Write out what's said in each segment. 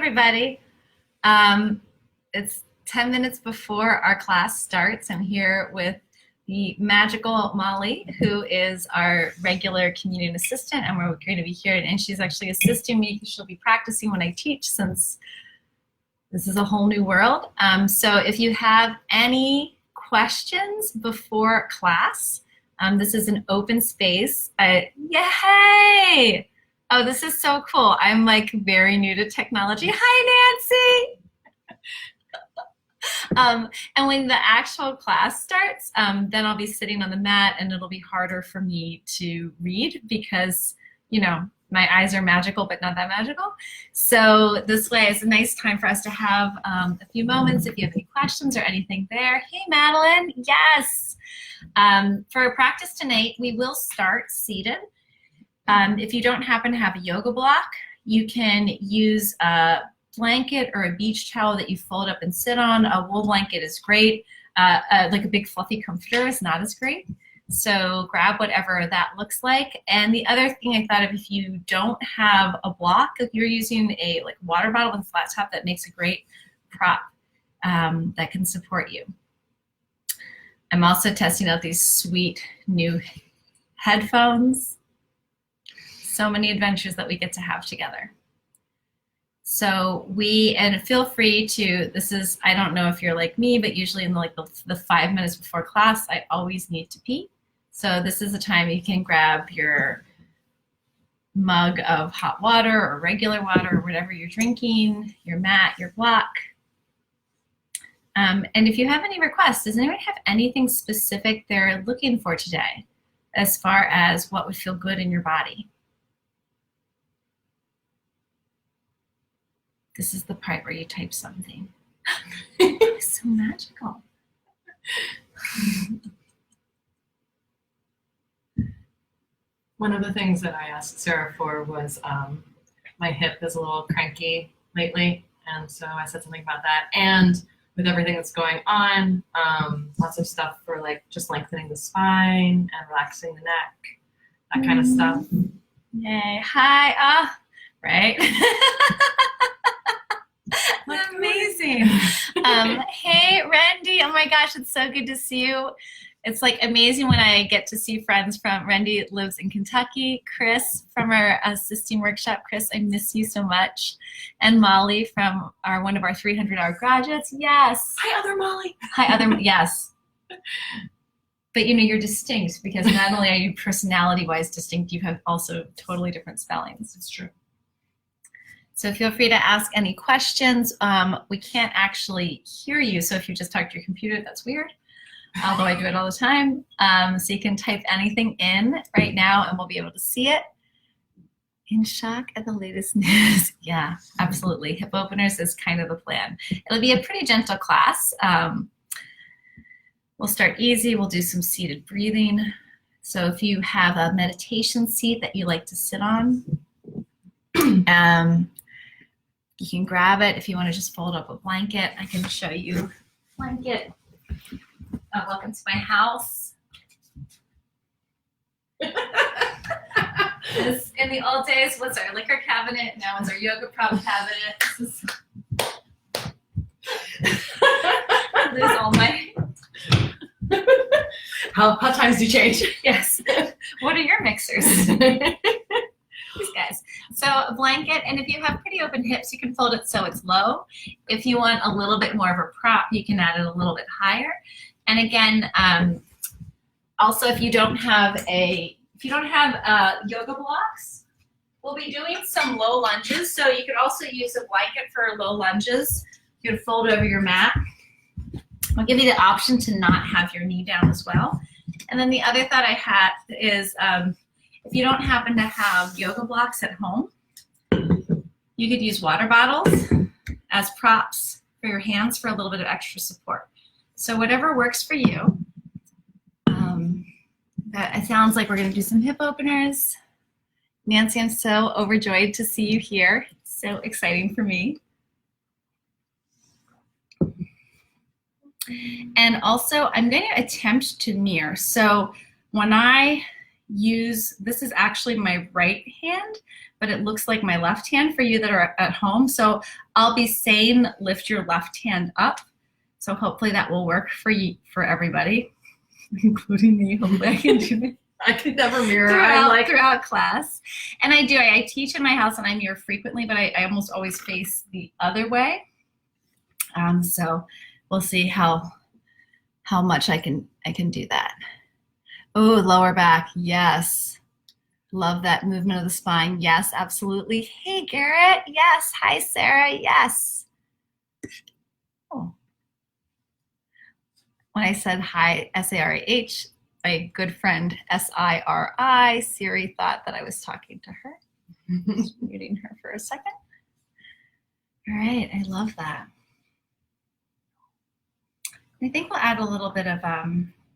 everybody. It's 10 minutes before our class starts. I'm here with the magical Molly, who is our regular community assistant, and we're going to be here, and she's actually assisting me because she'll be practicing when I teach, since this is a whole new world. So if you have any questions before class, this is an open space. Yay! Oh, this is so cool. I'm like very new to technology. Hi, Nancy. And when the actual class starts, then I'll be sitting on the mat and it'll be harder for me to read because, you know, my eyes are magical, but not that magical. So this way is a nice time for us to have a few moments. If you have any questions or anything there. Hey, Madeline. Yes. For our practice tonight, we will start seated. If you don't happen to have a yoga block, you can use a blanket or a beach towel that you fold up and sit on. A wool blanket is great. Like a big fluffy comforter is not as great. So grab whatever that looks like. And the other thing I thought of, if you don't have a block, if you're using a like water bottle with a flat top, that makes a great prop that can support you. I'm also testing out these sweet new headphones. So many adventures that we get to have together. So and feel free to, this is, I don't know if you're like me, but usually in the 5 minutes before class, I always need to pee. So this is the time you can grab your mug of hot water or regular water or whatever you're drinking, your mat, your block. And if you have any requests, does anyone have anything specific they're looking for today as far as what would feel good in your body? This is the part where you type something. It's so magical. One of the things that I asked Sarah for was my hip is a little cranky lately, and so I said something about that. And with everything that's going on, lots of stuff for like just lengthening the spine and relaxing the neck, that kind of stuff. Yay. Hi. Right? Amazing. Hey, Randy. Oh my gosh, it's so good to see you. It's like amazing when I get to see friends from, Randy lives in Kentucky. Chris from our assisting workshop. Chris, I miss you so much. And Molly from one of our 300-hour graduates. Yes. Hi, other Molly. Hi, other, yes. But you know, you're distinct because not only are you personality-wise distinct, you have also totally different spellings. It's true. So feel free to ask any questions. We can't actually hear you, so if you just talk to your computer, that's weird, although I do it all the time. So you can type anything in right now and we'll be able to see it. In shock at the latest news. Yeah, absolutely. Hip openers is kind of the plan. It'll be a pretty gentle class. We'll start easy. We'll do some seated breathing. So if you have a meditation seat that you like to sit on, you can grab it. If you want to just fold up a blanket, I can show you blanket. Welcome to my house. This, in the old days, was our liquor cabinet. Now it's our yoga prop cabinet. This is all my. How times do change? Yes. What are your mixers? These guys. So a blanket, and if you have pretty open hips, you can fold it so it's low. If you want a little bit more of a prop, you can add it a little bit higher. And again, also if you don't have yoga blocks, we'll be doing some low lunges. So you could also use a blanket for low lunges. You could fold over your mat. I'll give you the option to not have your knee down as well. And then the other thought I had is, if you don't happen to have yoga blocks at home, you could use water bottles as props for your hands for a little bit of extra support. So whatever works for you. But it sounds like we're going to do some hip openers. Nancy, I'm so overjoyed to see you here. So exciting for me. And also, I'm going to attempt to mirror. So when I use, this is actually my right hand, but it looks like my left hand for you that are at home. So I'll be saying lift your left hand up. So hopefully that will work for you, for everybody, including me. Hopefully I can do it. I could never mirror. Throughout class. And I teach in my house and I mirror frequently, but I almost always face the other way. So we'll see how much I can do that. Oh, lower back. Yes. Love that movement of the spine. Yes, absolutely. Hey, Garrett. Yes. Hi, Sarah. Yes. Oh. When I said hi, S-A-R-A-H, my good friend S-I-R-I, Siri thought that I was talking to her. Just muting her for a second. All right, I love that. I think we'll add a little bit of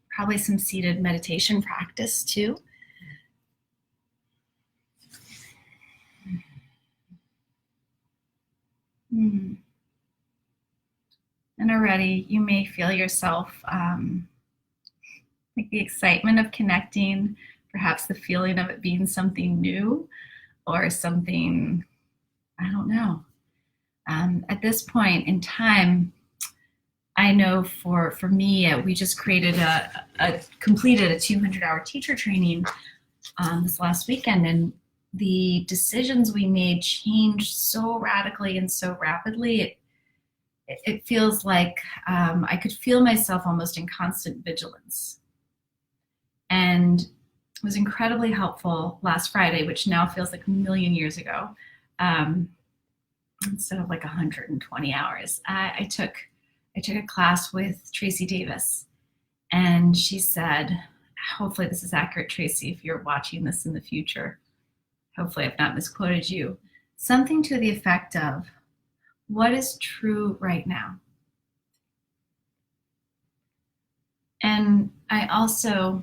probably some seated meditation practice too. And already you may feel yourself like the excitement of connecting, perhaps the feeling of it being something new or something, I don't know. At this point in time, I know for me, we just created completed a 200-hour teacher training this last weekend, and the decisions we made changed so radically and so rapidly. It feels like I could feel myself almost in constant vigilance. And it was incredibly helpful last Friday, which now feels like a million years ago, instead of like 120 hours. I took a class with Tracy Davis, and she said, hopefully this is accurate, Tracy, if you're watching this in the future, hopefully I've not misquoted you, something to the effect of, what is true right now? And I also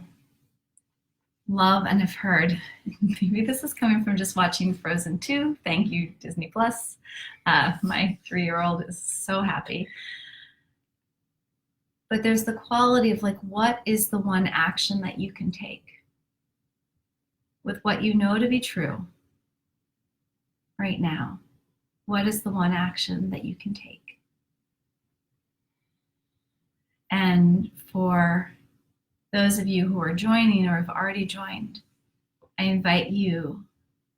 love and have heard, maybe this is coming from just watching Frozen 2, thank you Disney Plus, my 3-year-old is so happy. But there's the quality of like, what is the one action that you can take with what you know to be true right now? What is the one action that you can take? And for those of you who are joining or have already joined, I invite you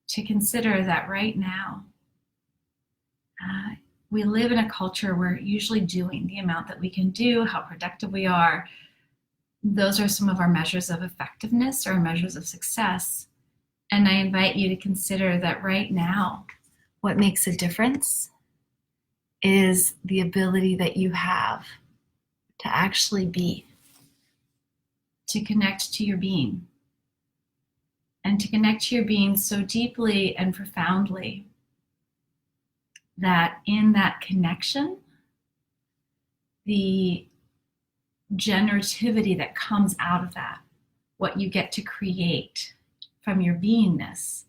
to consider that right now, we live in a culture where usually doing the amount that we can do, how productive we are, those are some of our measures of effectiveness or measures of success. And I invite you to consider that right now, what makes a difference is the ability that you have to actually be, to connect to your being, and to connect to your being so deeply and profoundly that in that connection, the generativity that comes out of that, what you get to create from your beingness,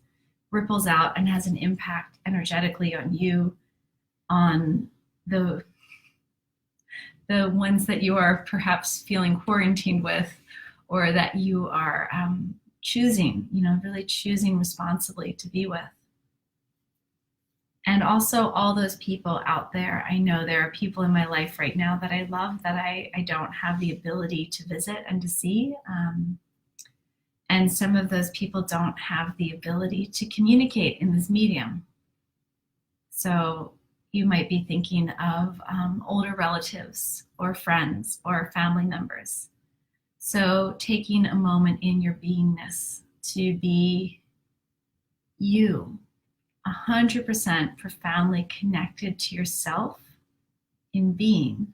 ripples out and has an impact energetically on you, on the ones that you are perhaps feeling quarantined with, or that you are choosing, really choosing responsibly to be with. And also all those people out there. I know there are people in my life right now that I love that I don't have the ability to visit and to see. And some of those people don't have the ability to communicate in this medium. So you might be thinking of older relatives or friends or family members. So taking a moment in your beingness to be you, 100% profoundly connected to yourself in being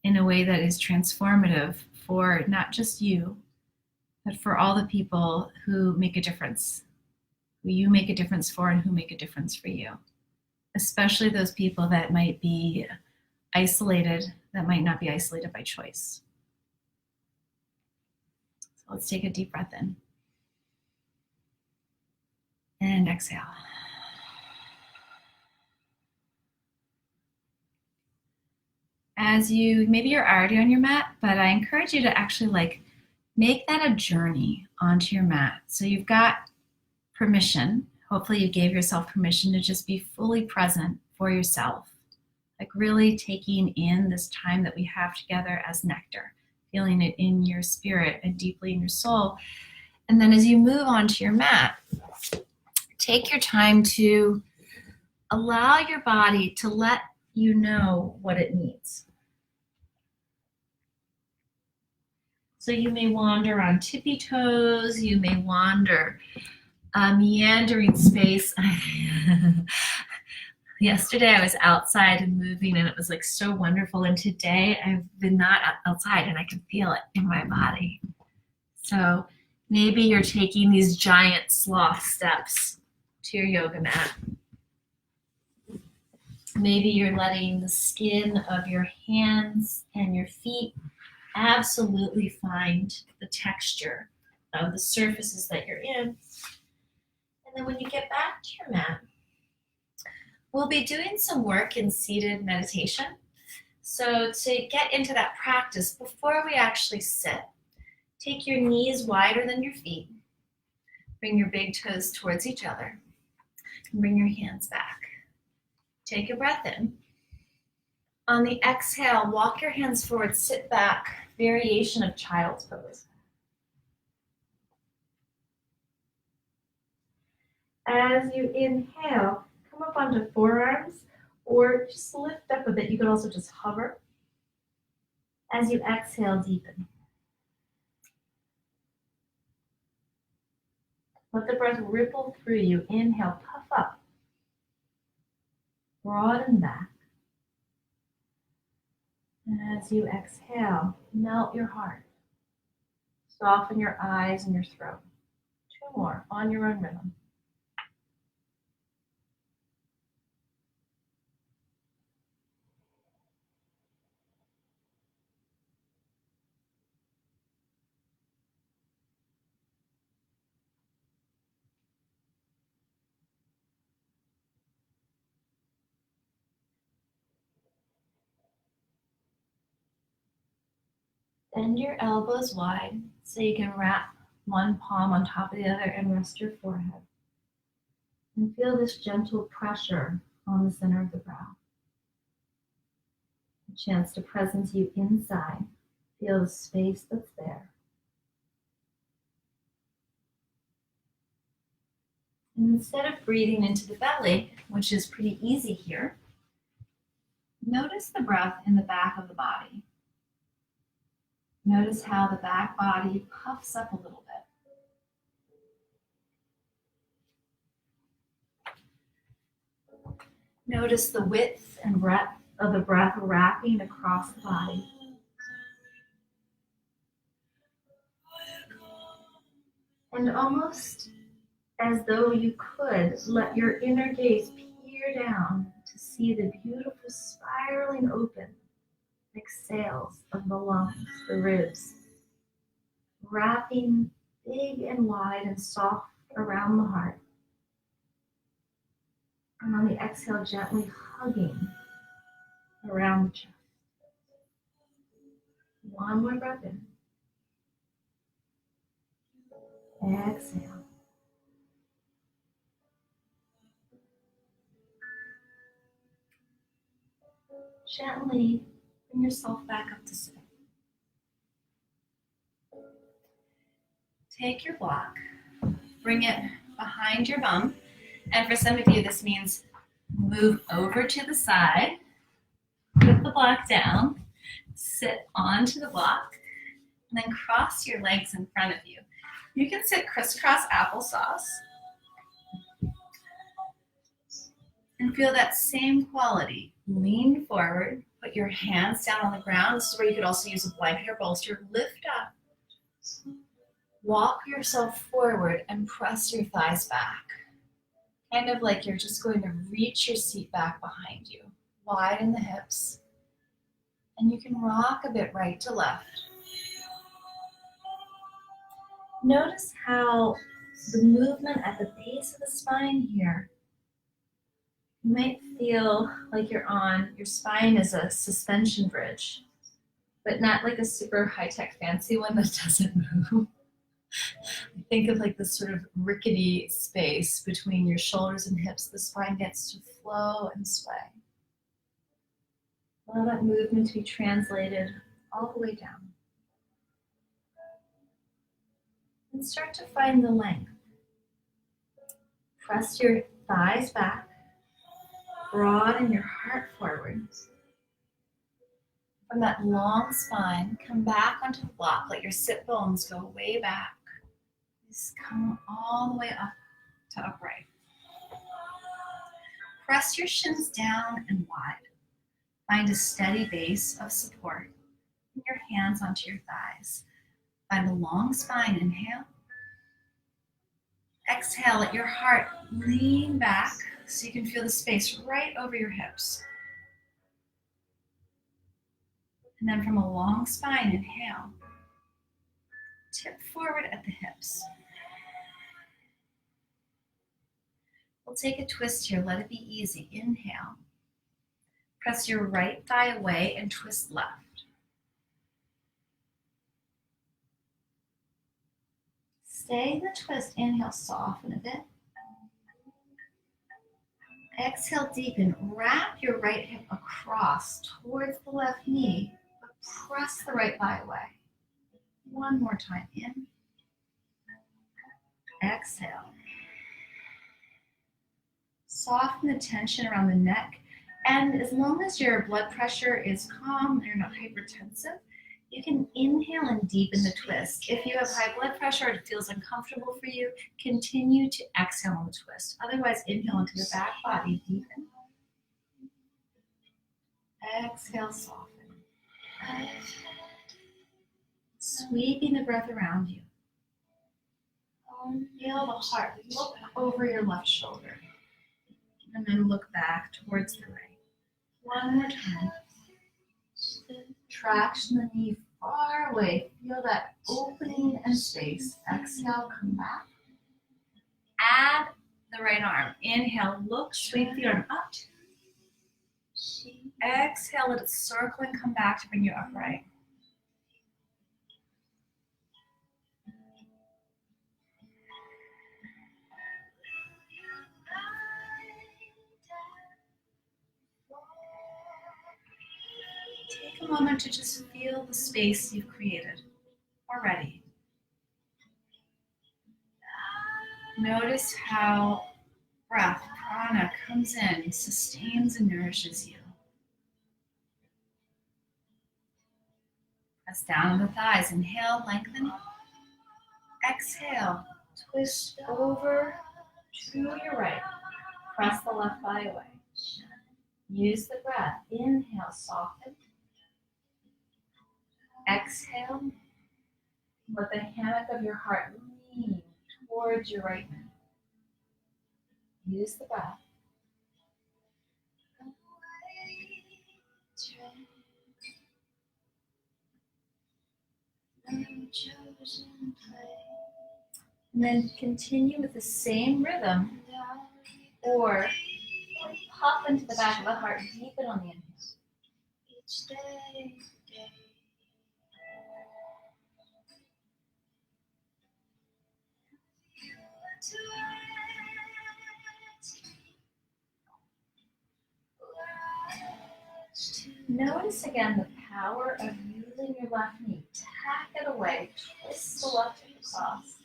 in a way that is transformative for not just you, but for all the people who make a difference, who you make a difference for and who make a difference for you, especially those people that might be isolated, that might not be isolated by choice. So let's take a deep breath in and exhale. As maybe you're already on your mat, but I encourage you to actually make that a journey onto your mat. So you've got permission, Hopefully you gave yourself permission to just be fully present for yourself, like really taking in this time that we have together as nectar, feeling it in your spirit and deeply in your soul. And then as you move onto your mat, take your time to allow your body to let you know what it needs. So you may wander on tippy toes, you may wander a meandering space. Yesterday I was outside and moving and it was like so wonderful. And today I've been not outside and I can feel it in my body. So maybe you're taking these giant sloth steps to your yoga mat. Maybe you're letting the skin of your hands and your feet absolutely find the texture of the surfaces that you're in. And then when you get back to your mat, we'll be doing some work in seated meditation. So to get into that practice, before we actually sit, take your knees wider than your feet. Bring your big toes towards each other. And bring your hands back. Take a breath in. On the exhale, walk your hands forward, sit back, variation of child's pose. As you inhale, come up onto forearms or just lift up a bit. You could also just hover. As you exhale, deepen. Let the breath ripple through you. Inhale, puff up. Broaden back. And as you exhale, melt your heart. Soften your eyes and your throat. 2 more on your own rhythm. Bend your elbows wide so you can wrap one palm on top of the other and rest your forehead. And feel this gentle pressure on the center of the brow. A chance to presence you inside. Feel the space that's there. And instead of breathing into the belly, which is pretty easy here, notice the breath in the back of the body. Notice how the back body puffs up a little bit. Notice the width and breadth of the breath wrapping across the body. And almost as though you could let your inner gaze peer down to see the beautiful spiraling open like sails of the lungs, the ribs, wrapping big and wide and soft around the heart. And on the exhale, gently hugging around the chest. One more breath in. Exhale. Gently bring yourself back up to sitting. Take your block, bring it behind your bum, and for some of you this means move over to the side, put the block down, sit onto the block, and then cross your legs in front of you. You can sit crisscross applesauce and feel that same quality. Lean forward, put your hands down on the ground. This is where you could also use a blanket or bolster. Lift up. Walk yourself forward and press your thighs back. Kind of like you're just going to reach your seat back behind you. Widen the hips. And you can rock a bit right to left. Notice how the movement at the base of the spine here, you might feel like your spine is a suspension bridge, but not like a super high-tech fancy one that doesn't move. Think of like this sort of rickety space between your shoulders and hips. The spine gets to flow and sway. Allow that movement to be translated all the way down. And start to find the length. Press your thighs back. Broaden your heart forwards. From that long spine, come back onto the block. Let your sit bones go way back. Just come all the way up to upright. Press your shins down and wide. Find a steady base of support. Bring your hands onto your thighs. Find a long spine, inhale. Exhale, let your heart lean back so you can feel the space right over your hips. And then from a long spine, inhale. Tip forward at the hips. We'll take a twist here, let it be easy. Inhale. Press your right thigh away and twist left. Stay in the twist. Inhale, soften a bit. Exhale, deepen. Wrap your right hip across towards the left knee, but press the right thigh away. One more time. In. Exhale. Soften the tension around the neck. And as long as your blood pressure is calm, you're not hypertensive, you can inhale and deepen the twist. If you have high blood pressure, it feels uncomfortable for you, continue to exhale on the twist. Otherwise, inhale into the back body, deepen. Exhale, soften. Sweeping the breath around you. Feel the heart look over your left shoulder. And then look back towards the right. One more time. Traction the knee far away. Feel that opening and space. Exhale, come back. Add the right arm. Inhale, look, sweep the arm up. Exhale, let it circle and come back to bring you upright. Take a moment to just feel the space you've created already. Notice how breath, prana, comes in, sustains and nourishes you. Press down on the thighs. Inhale, lengthen. Exhale, twist over to your right. Press the left thigh away. Use the breath. Inhale, soften. Exhale. Let the hammock of your heart lean towards your right knee. Use the breath. And then continue with the same rhythm, or pop into the back of the heart, deepen on the inhale. Notice again the power of using your left knee. Tack it away, twist the left hip across.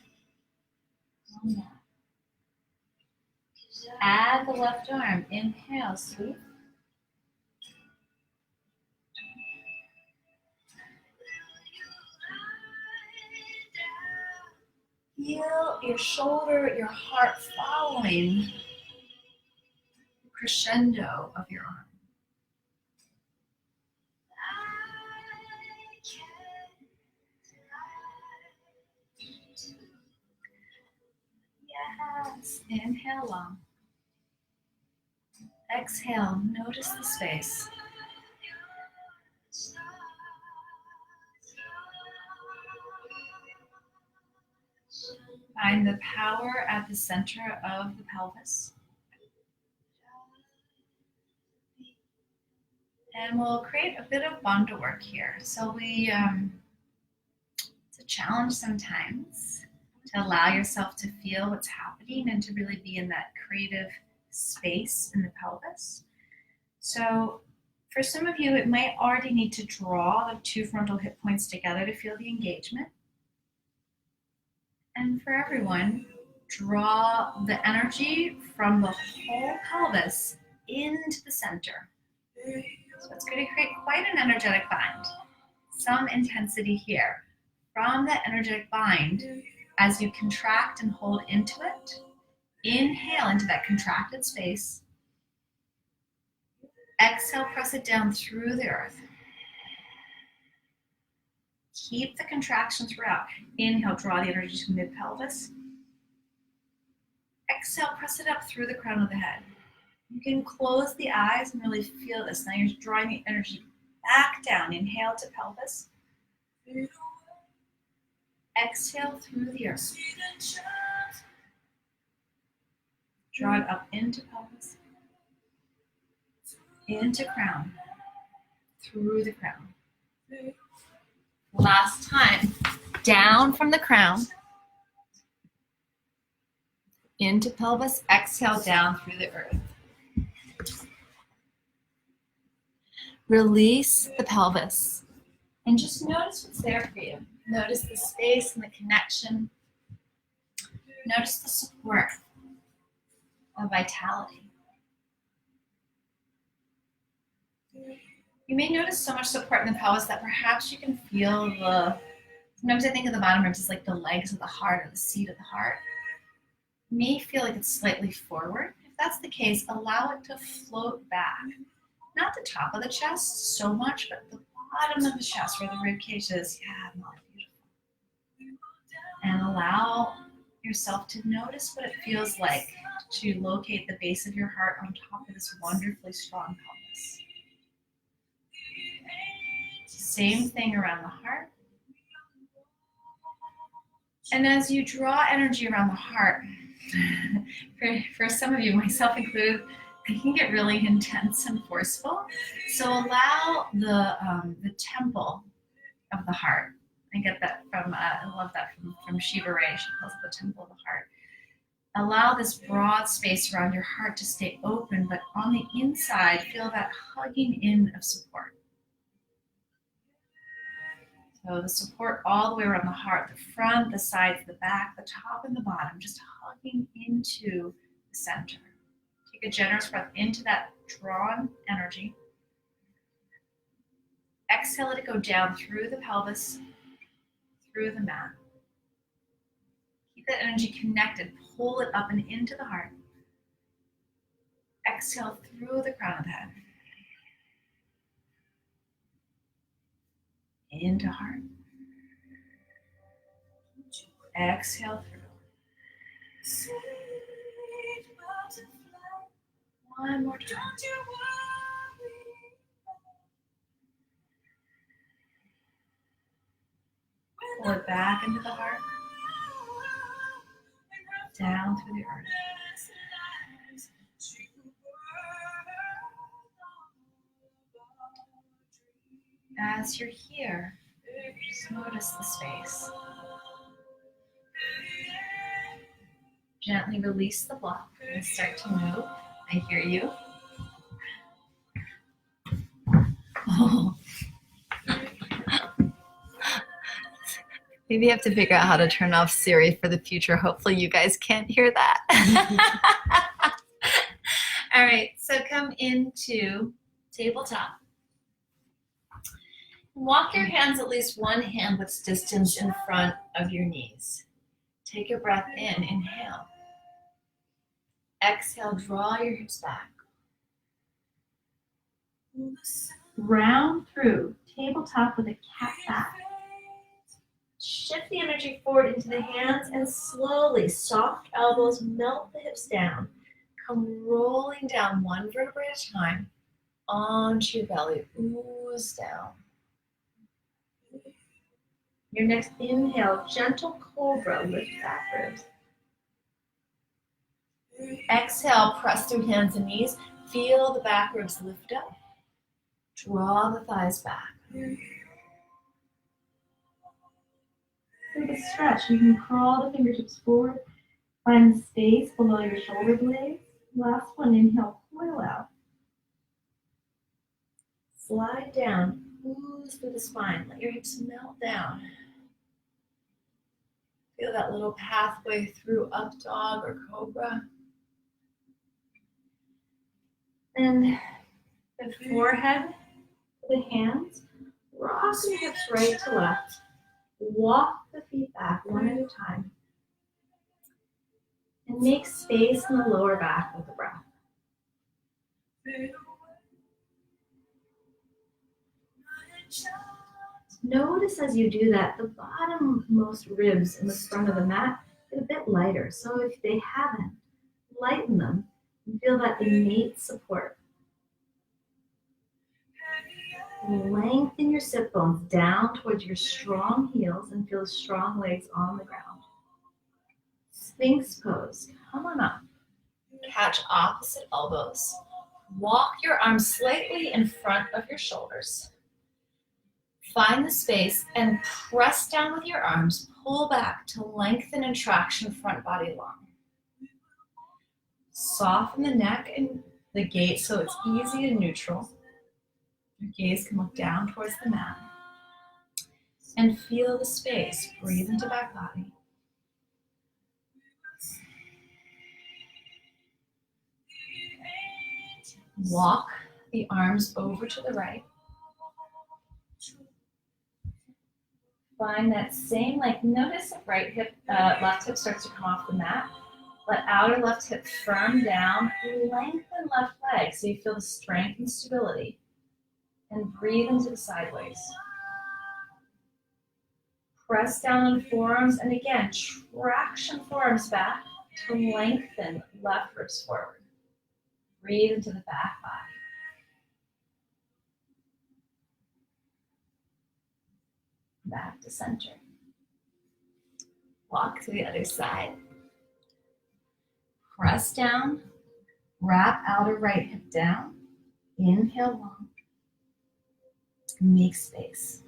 On that. Add the left arm. Inhale, sweep. Feel your shoulder, your heart following the crescendo of your arm. Yes. Inhale long. Exhale. Notice the space. Find the power at the center of the pelvis. And we'll create a bit of bandha work here. So it's a challenge sometimes to allow yourself to feel what's happening and to really be in that creative space in the pelvis. So for some of you, it might already need to draw the two frontal hip points together to feel the engagement. And for everyone, draw the energy from the whole pelvis into the center. So it's going to create quite an energetic bind. Some intensity here. From that energetic bind, as you contract and hold into it, inhale into that contracted space. Exhale, press it down through the earth. Keep the contraction throughout. Inhale, draw the energy to mid-pelvis. Exhale, press it up through the crown of the head. You can close the eyes and really feel this. Now you're drawing the energy back down. Inhale to pelvis. Exhale through the earth. Draw it up into pelvis. Into crown. Through the crown. Last time. Down from the crown. Into pelvis. Exhale down through the earth. Release the pelvis. And just notice what's there for you. Notice the space and the connection. Notice the support of vitality. You may notice so much support in the pelvis that perhaps you can feel sometimes I think of the bottom ribs as like the legs of the heart or the seat of the heart. You may feel like it's slightly forward. If that's the case, allow it to float back. Not the top of the chest so much, but the bottom of the chest where the rib cage is. Yeah, not beautiful. And allow yourself to notice what it feels like to locate the base of your heart on top of this wonderfully strong pelvis. Same thing around the heart. And as you draw energy around the heart, for some of you, myself included, it can get really intense and forceful. So allow the temple of the heart. I get that from, I love that from Shiva Ray. She calls it the temple of the heart. Allow this broad space around your heart to stay open, but on the inside, feel that hugging in of support. So the support all the way around the heart, the front, the sides, the back, the top, and the bottom, just hugging into the center. Take a generous breath into that drawn energy. Exhale it to go down through the pelvis, through the mat. Keep that energy connected. Pull it up and into the heart. Exhale through the crown of the head. Into heart. Exhale through. One more time. Pull it back into the heart. Down through the earth. As you're here, just notice the space. Gently release the block and start to move. I hear you. Oh. Maybe you have to figure out how to turn off Siri for the future. Hopefully you guys can't hear that. All right, so come into tabletop. Walk your hands at least one hand width's distance in front of your knees. Take your breath in, inhale. Exhale, draw your hips back. Round through, tabletop with a cat back. Shift the energy forward into the hands and slowly, soft elbows, melt the hips down. Come rolling down one vertebra at a time onto your belly. Ooze down. Your next inhale, gentle cobra, lift back ribs. Exhale, press through hands and knees. Feel the back ribs lift up. Draw the thighs back. Take a stretch. You can crawl the fingertips forward. Find the space below your shoulder blades. Last one, inhale, coil out. Slide down, ooze through the spine. Let your hips melt down. Feel that little pathway through up dog or cobra. And the forehead, the hands, rock the hips right to left. Walk the feet back one at a time. And make space in the lower back with the breath. Notice as you do that, the bottommost ribs in the front of the mat get a bit lighter. So if they haven't, lighten them and feel that innate support. Lengthen your sit bones down towards your strong heels and feel strong legs on the ground. Sphinx pose. Come on up. Catch opposite elbows. Walk your arms slightly in front of your shoulders. Find the space and press down with your arms. Pull back to lengthen and traction front body long. Soften the neck and the gaze so it's easy and neutral. Your gaze can look down towards the mat. And feel the space. Breathe into back body. Walk the arms over to the right. Find that same, notice if left hip starts to come off the mat. Let outer left hip firm down. Lengthen left leg so you feel the strength and stability. And breathe into the sideways. Press down on forearms, and again, traction forearms back to lengthen left ribs forward. Breathe into the back body. Back to center. Walk to the other side. Press down. Wrap outer right hip down. Inhale long. Make space.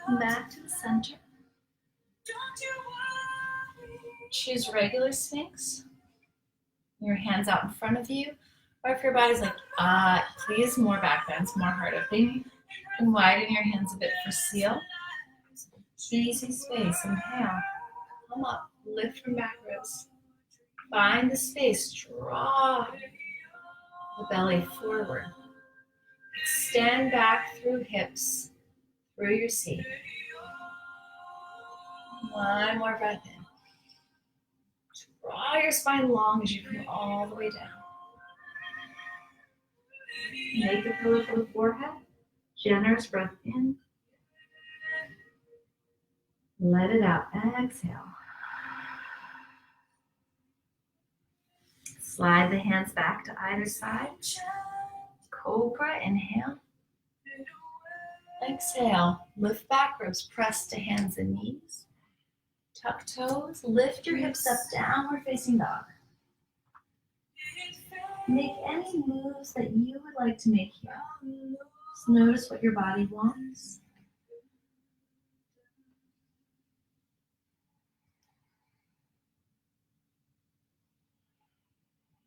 Come back to the center. Choose regular Sphinx. Your hands out in front of you. Or if your body's please more back bends, more heart opening. And widen your hands a bit for seal. Easy space. Inhale. Come up. Lift from back ribs. Find the space. Draw the belly forward. Extend back through hips, through your seat. One more breath in. Draw your spine long as you come all the way down. Make a pillow for the forehead. Generous breath in. Let it out. Exhale. Slide the hands back to either side. Cobra, inhale. Exhale. Lift back ribs, press to hands and knees. Tuck toes. Lift your hips up, downward facing dog. Make any moves that you would like to make here. Just notice what your body wants.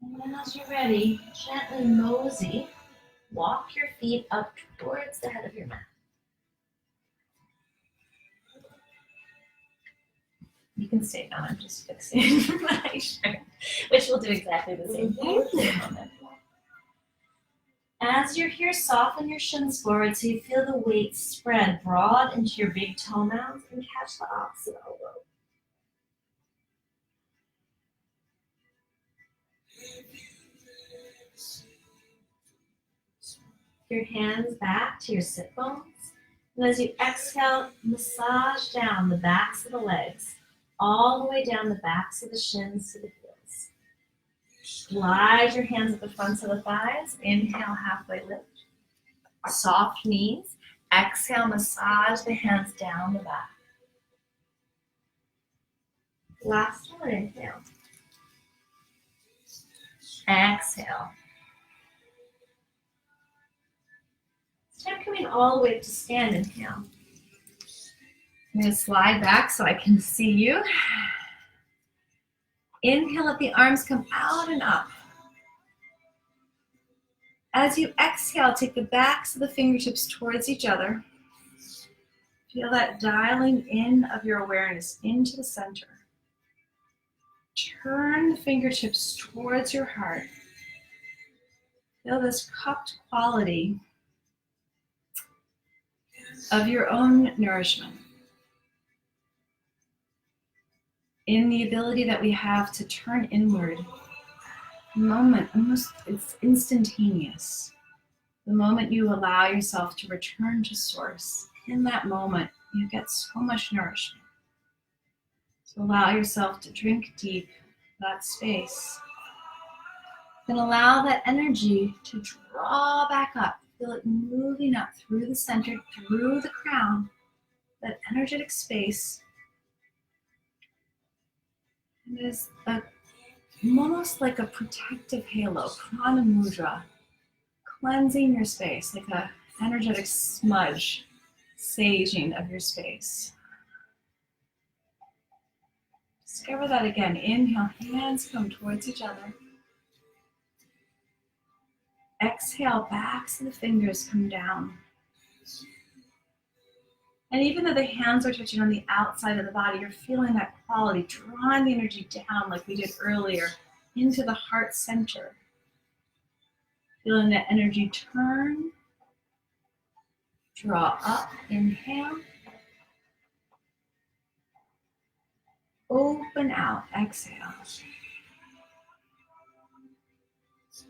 And then as you're ready, gently mosey. Walk your feet up towards the head of your mat. You can stay down, I'm just fixing my shirt, which will do exactly the same thing in a moment. As you're here, soften your shins forward so you feel the weight spread broad into your big toe mounds and catch the opposite elbow. Your hands back to your sit bones. And as you exhale, massage down the backs of the legs, all the way down the backs of the shins to the heels. Slide your hands at the fronts of the thighs. Inhale, halfway lift. Soft knees. Exhale, massage the hands down the back. Last one, inhale. Exhale. This time coming all the way to stand, inhale. I'm going to slide back so I can see you. Inhale, let the arms come out and up. As you exhale, take the backs of the fingertips towards each other. Feel that dialing in of your awareness into the center. Turn the fingertips towards your heart. Feel this cupped quality of your own nourishment. In the ability that we have to turn inward. The moment, almost it's instantaneous. The moment you allow yourself to return to source, in that moment, you get so much nourishment. So allow yourself to drink deep that space. Then allow that energy to draw back up. Feel it moving up through the center, through the crown, that energetic space. It is almost like a protective halo, prana mudra, cleansing your space, like an energetic smudge, saging of your space. Discover that again. Inhale, hands come towards each other. Exhale, backs of the fingers come down. And even though the hands are touching on the outside of the body, you're feeling that quality, drawing the energy down like we did earlier into the heart center. Feeling that energy turn, draw up, inhale. Open out, exhale.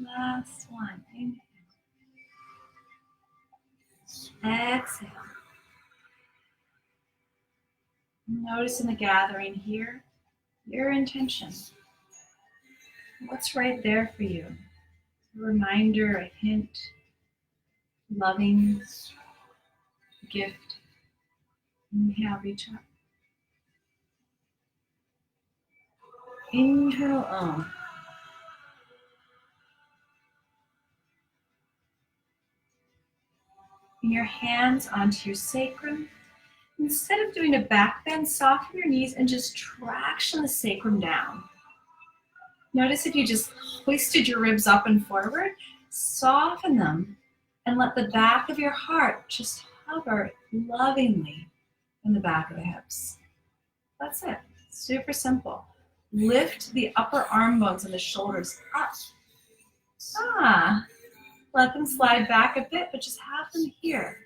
Last one, inhale. Exhale. Notice in the gathering here, your intention. What's right there for you? A reminder, a hint, loving gift. Inhale, reach up. Internal Om. Bring your hands onto your sacrum. Instead of doing a back bend, soften your knees and just traction the sacrum down. Notice if you just hoisted your ribs up and forward, soften them and let the back of your heart just hover lovingly in the back of the hips. That's it. Super simple. Lift the upper arm bones and the shoulders up. Let them slide back a bit, but just have them here.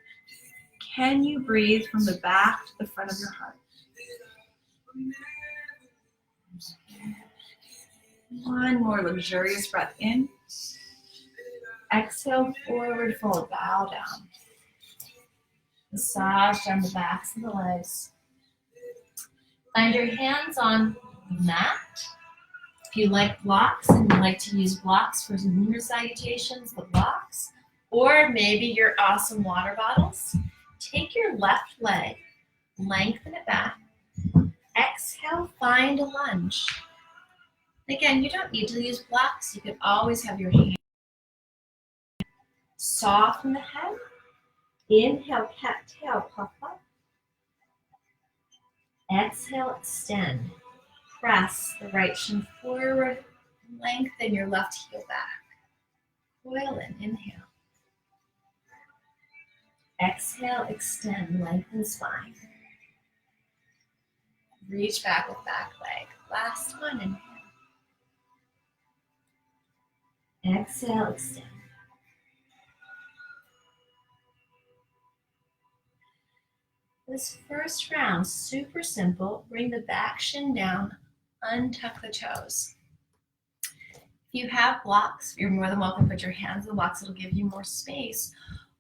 Can you breathe from the back to the front of your heart? One more luxurious breath in. Exhale, forward fold, bow down. Massage down the backs of the legs. Find your hands on the mat. If you like blocks and you like to use blocks for lunar salutations, the blocks, or maybe your awesome water bottles, take your left leg, lengthen it back. Exhale, find a lunge. Again, you don't need to use blocks. You can always have your hand. Soften the head. Inhale, cat tail, puff up. Exhale, extend. Press the right shin forward. Lengthen your left heel back. Coil in, inhale. Exhale, extend, lengthen spine. Reach back with back leg. Last one, inhale. Exhale, extend. This first round, super simple. Bring the back shin down, untuck the toes. If you have blocks, you're more than welcome to put your hands in the blocks. It'll give you more space.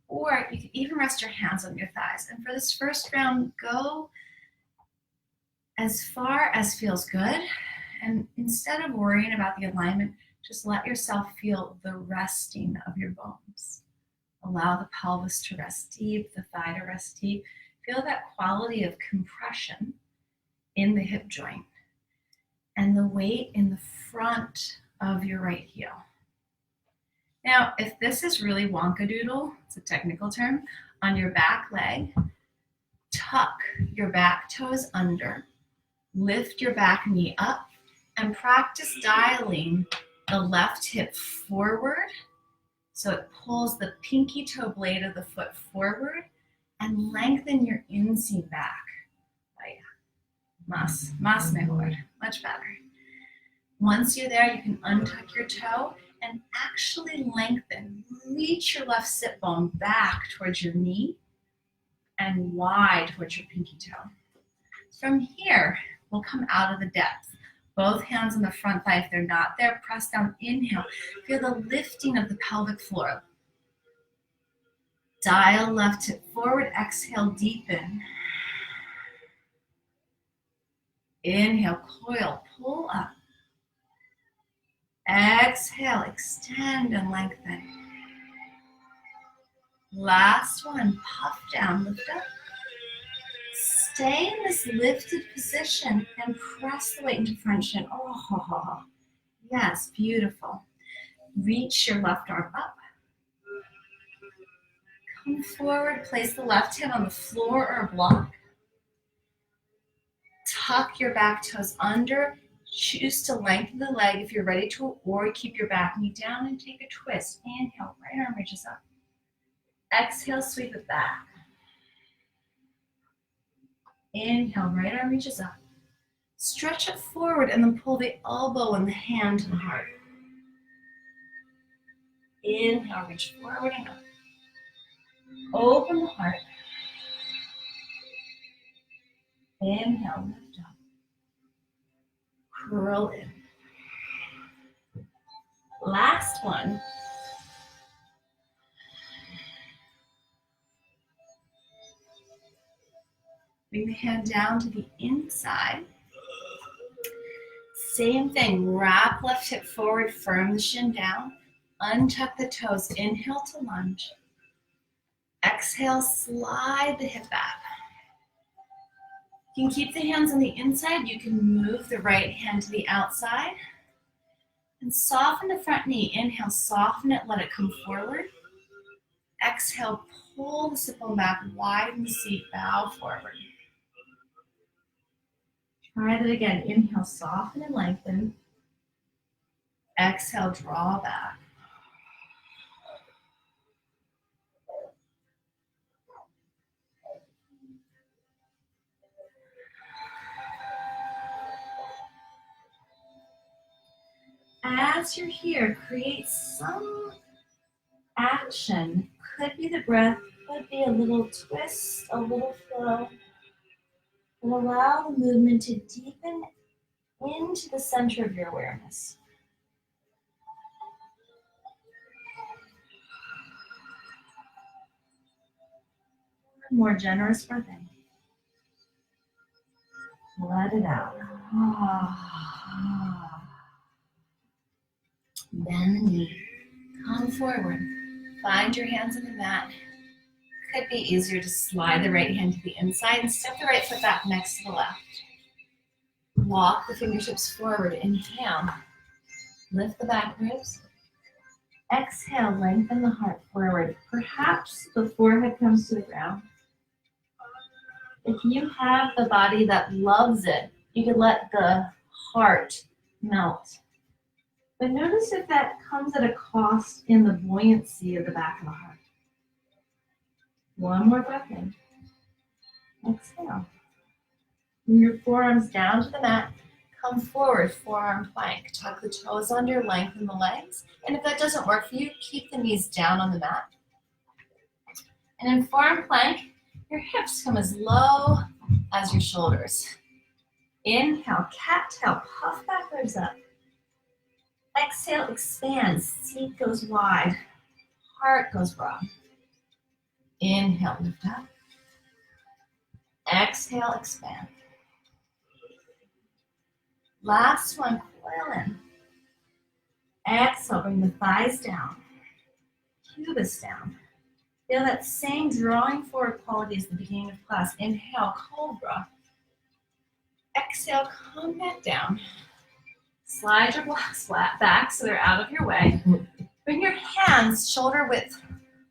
Or you can even rest your hands on your thighs. And for this first round, go as far as feels good. And instead of worrying about the alignment, just let yourself feel the resting of your bones. Allow the pelvis to rest deep, the thigh to rest deep. Feel that quality of compression in the hip joint and the weight in the front of your right heel. Now, if this is really wonkadoodle, it's a technical term, on your back leg, tuck your back toes under, lift your back knee up, and practice dialing the left hip forward so it pulls the pinky toe blade of the foot forward and lengthen your inseam back. Más mejor, much better. Once you're there, you can untuck your toe and actually lengthen. Reach your left sit bone back towards your knee and wide towards your pinky toe. From here, we'll come out of the depth. Both hands on the front thigh. If they're not there, press down, inhale. Feel the lifting of the pelvic floor. Dial left hip forward, exhale, deepen. Inhale, coil, pull up. Exhale, extend and lengthen. Last one, puff down, lift up. Stay in this lifted position and press the weight into front shin. Oh, yes, beautiful. Reach your left arm up. Come forward, place the left hand on the floor or a block. Tuck your back toes under. Choose to lengthen the leg if you're ready to, or keep your back knee down and take a twist. Inhale, right arm reaches up. Exhale, sweep it back. Inhale, right arm reaches up. Stretch it forward and then pull the elbow and the hand to the heart. Inhale, reach forward and up. Open the heart. Inhale, lift up. Curl in. Last one. Bring the hand down to the inside. Same thing, wrap left hip forward, firm the shin down. Untuck the toes, inhale to lunge. Exhale, slide the hip back. You can keep the hands on the inside. You can move the right hand to the outside. And soften the front knee. Inhale, soften it, let it come forward. Exhale, pull the sit bone back, widen the seat, bow forward. Try that again. Inhale, soften and lengthen. Exhale, draw back. As you're here, create some action. Could be the breath, could be a little twist, a little flow. And allow the movement to deepen into the center of your awareness. More generous breath in. Let it out. Bend the knee. Come forward. Find your hands on the mat. Could be easier to slide the right hand to the inside and step the right foot back next to the left. Walk the fingertips forward. Inhale. Lift the back ribs. Exhale, lengthen the heart forward. Perhaps the forehead comes to the ground. If you have the body that loves it, you can let the heart melt. But notice if that comes at a cost in the buoyancy of the back of the heart. One more breath in. Exhale. Bring your forearms down to the mat. Come forward, forearm plank. Tuck the toes under, lengthen the legs. And if that doesn't work for you, keep the knees down on the mat. And in forearm plank, your hips come as low as your shoulders. Inhale, cat-tail, puff back ribs up. Exhale, expand, seat goes wide, heart goes broad. Inhale, lift up. Exhale, expand. Last one, coil in. Exhale, bring the thighs down, pubis down. Feel that same drawing forward quality as the beginning of class. Inhale, cobra. Exhale, come back down. Slide your blocks flat back so they're out of your way. Bring your hands shoulder width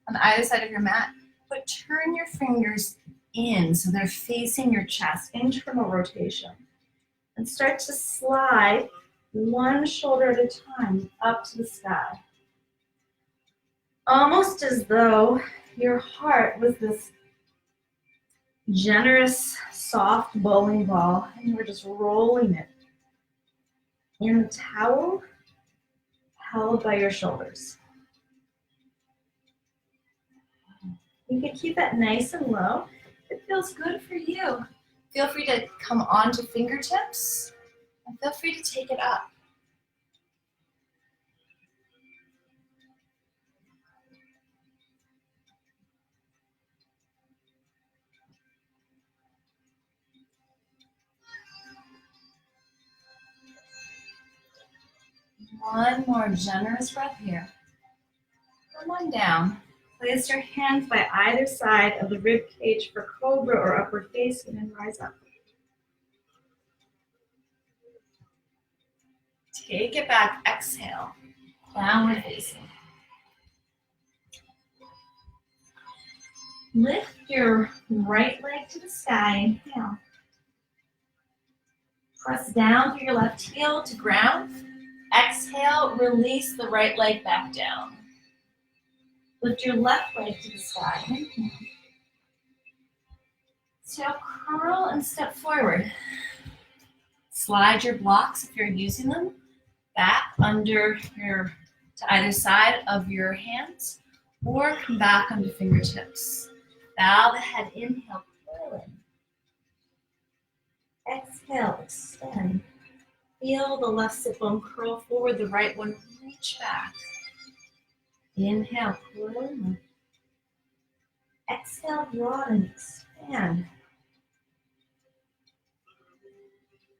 on either side of your mat, but turn your fingers in so they're facing your chest, internal rotation. And start to slide one shoulder at a time up to the sky. Almost as though your heart was this generous, soft bowling ball, and you were just rolling it in the towel held by your shoulders. You can keep that nice and low. It feels good for you. Feel free to come onto fingertips and feel free to take it up. One more generous breath here. Come on down. Place your hands by either side of the rib cage for cobra or upward facing and rise up. Take it back, exhale, downward facing. Lift your right leg to the sky, inhale. Press down through your left heel to ground. Exhale, release the right leg back down. Lift your left leg to the sky. Inhale. So curl and step forward. Slide your blocks, if you're using them, back under to either side of your hands, or come back onto fingertips. Bow the head, inhale, curling. Exhale, extend. Feel the left sit bone curl forward, the right one reach back. Inhale, curl. Exhale, broaden, expand.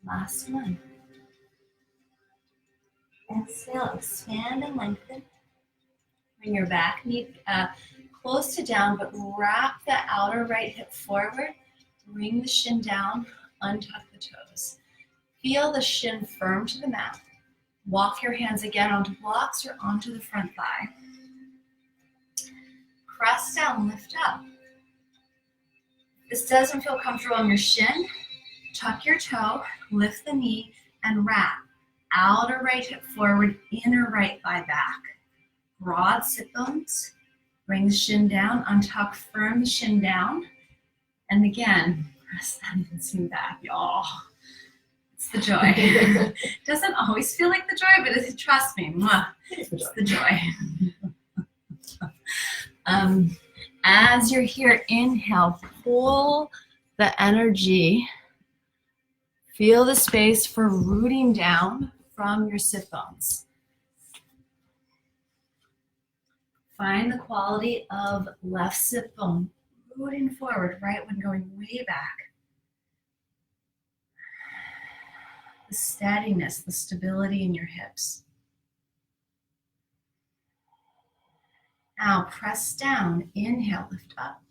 Last one. Exhale, expand and lengthen. Bring your back knee close to down, but wrap the outer right hip forward. Bring the shin down, untuck the toes. Feel the shin firm to the mat. Walk your hands again onto blocks or onto the front thigh. Press down, lift up. If this doesn't feel comfortable on your shin, tuck your toe, lift the knee, and wrap. Outer right hip forward, inner right thigh back. Broad sit bones. Bring the shin down, untuck, firm the shin down. And again, press that inseam back, y'all. It's the joy. Doesn't always feel like the joy, but trust me, it's the joy. As you're here, inhale, pull the energy. Feel the space for rooting down from your sit bones. Find the quality of left sit bone rooting forward, right one going way back. The steadiness, the stability in your hips. Now press down, inhale, lift up.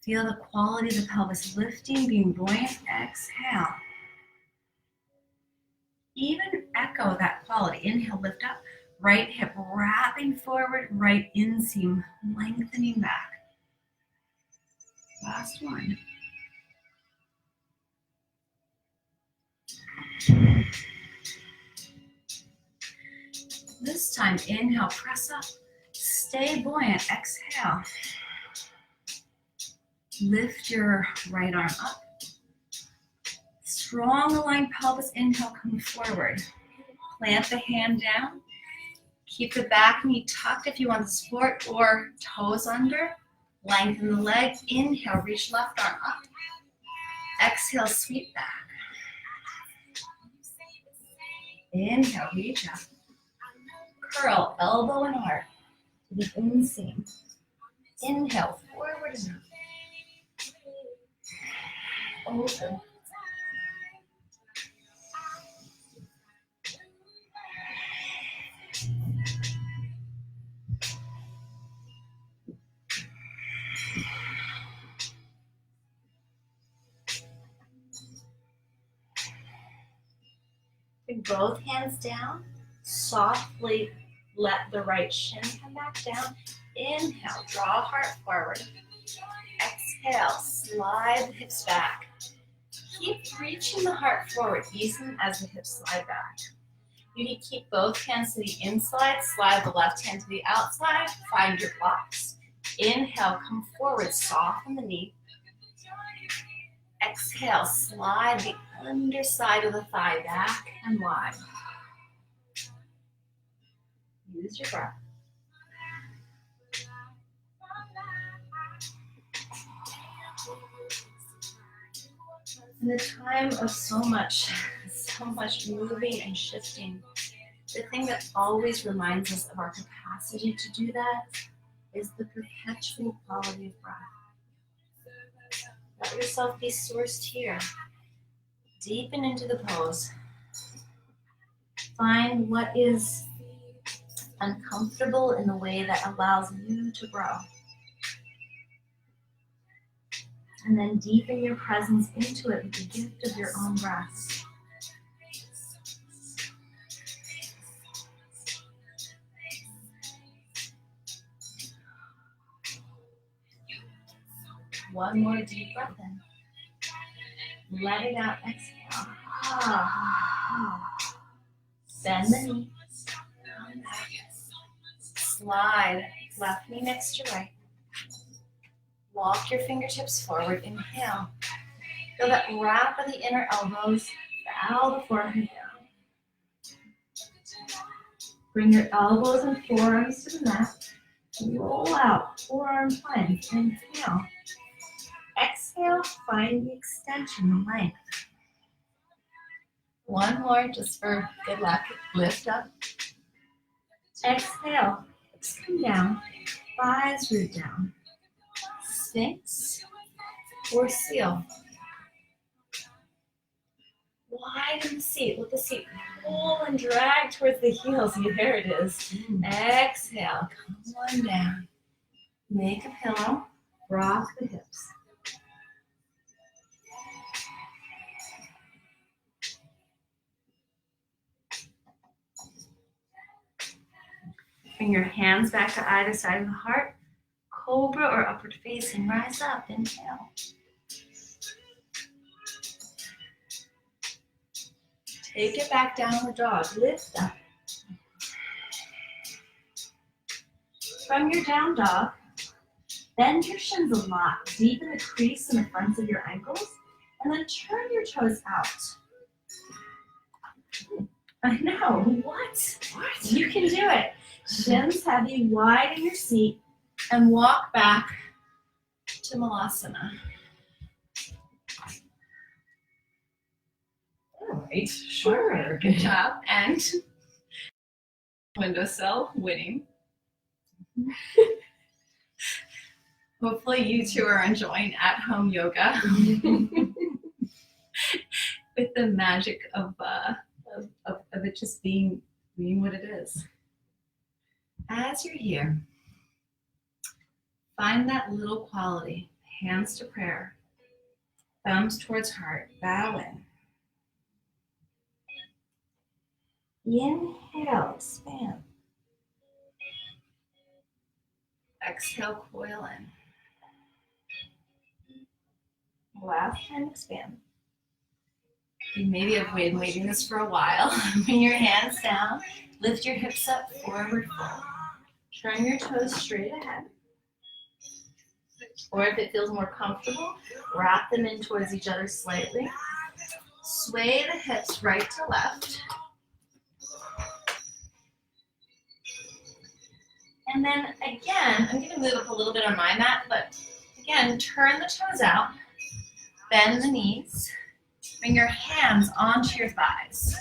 Feel the quality of the pelvis lifting, being buoyant, exhale. Even echo that quality. Inhale, lift up. Right hip wrapping forward, right inseam lengthening back. Last one. This time, inhale, press up. Stay buoyant, exhale. Lift your right arm up. Strong aligned pelvis, inhale, come forward. Plant the hand down. Keep the back knee tucked if you want to support, or toes under. Lengthen the leg. Inhale, reach left arm up. Exhale, sweep back. Inhale, reach up. Curl, elbow and heart to the inseam. Inhale, forward and up. Open. both hands down. Softly let the right shin come back down. Inhale, draw heart forward. Exhale, slide the hips back. Keep reaching the heart forward, even as the hips slide back. You need to keep both hands to the inside, slide the left hand to the outside, find your blocks. Inhale, come forward, soften the knee. Exhale, slide the underside of the thigh back and wide. Use your breath. In a time of so much moving and shifting, the thing that always reminds us of our capacity to do that is the perpetual quality of breath. Let yourself be sourced here. Deepen into the pose. Find what is uncomfortable in the way that allows you to grow. And then deepen your presence into it with the gift of your own breath. One more deep breath in. Let it out, exhale. Bend the knee. Come back. Slide left knee next to right. Walk your fingertips forward. Inhale. Feel that wrap of the inner elbows. Bow the forehead down. Bring your elbows and forearms to the mat. Roll out. Forearm plank. Inhale. Exhale. Find the extension, the length. One more just for good luck. Lift up. Exhale. Hips come down. Thighs root down. Sphinx or seal. Widen the seat. Let the seat pull and drag towards the heels. There it is. Exhale. Come on down. Make a pillow. Rock the hips. Bring your hands back to either side of the heart. Cobra or upward facing, rise up, inhale. Take it back down the dog, lift up. From your down dog, bend your shins a lot, deepen the crease in the fronts of your ankles, and then turn your toes out. I know, what? You can do it. Shins heavy, widen your seat, and walk back to Malasana. All right, sure. Good job. And windowsill winning. Hopefully you two are enjoying at-home yoga with the magic of it just being what it is. As you're here, find that little quality. Hands to prayer, thumbs towards heart, bow in. Inhale, expand. Exhale, coil in. Last time, expand. You maybe have been waiting this for a while. Bring your hands down, lift your hips up, forward fold. Turn your toes straight ahead. Or if it feels more comfortable, wrap them in towards each other slightly. Sway the hips right to left. And then again, I'm going to move up a little bit on my mat, but again, turn the toes out, bend the knees, bring your hands onto your thighs.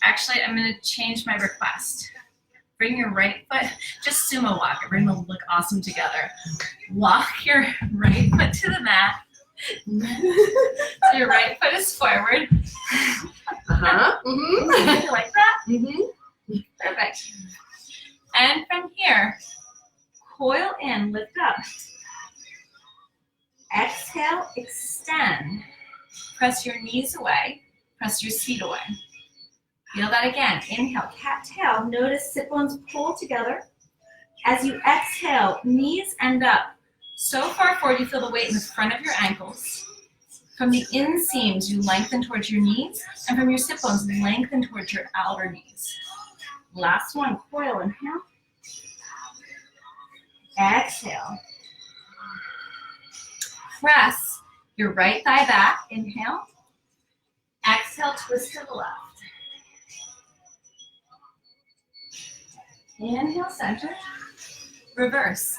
Actually, I'm going to change my request. Bring your right foot, just sumo walk. Everyone will look awesome together. Walk your right foot to the mat. So your right foot is forward. Like that? Perfect. And from here, coil in, lift up. Exhale, extend. Press your knees away. Press your seat away. Feel that again. Inhale, cat-tail. Notice sit bones pull together. As you exhale, knees end up so far forward you feel the weight in the front of your ankles. From the inseams, you lengthen towards your knees, and from your sit bones, lengthen towards your outer knees. Last one, coil, inhale. Exhale. Press your right thigh back, inhale. Exhale, twist to the left. Inhale, center. Reverse.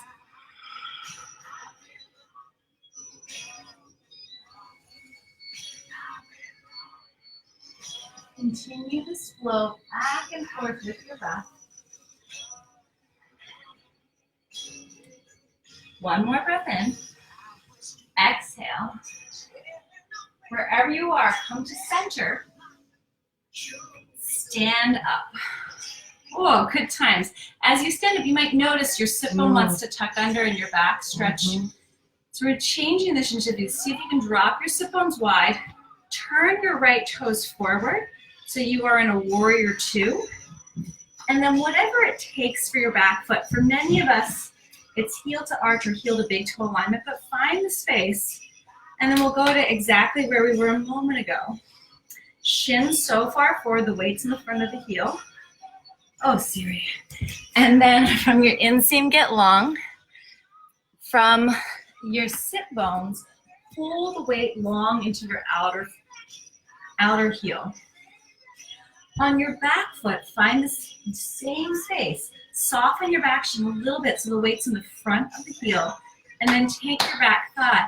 Continue this flow back and forth with your breath. One more breath in. Exhale. Wherever you are, come to center. Stand up. Oh, good times. As you stand up, you might notice your sit bone wants to tuck under and your back stretch. So we're changing this into this. See if you can drop your sit bones wide. Turn your right toes forward so you are in a warrior two. And then whatever it takes for your back foot. For many of us, it's heel to arch or heel to big toe alignment, but find the space. And then we'll go to exactly where we were a moment ago. Shins so far forward, the weight's in the front of the heel. Oh, Siri. And then from your inseam, get long. From your sit bones, pull the weight long into your outer heel. On your back foot, find the same space. Soften your back shin a little bit so the weight's in the front of the heel. And then take your back thigh,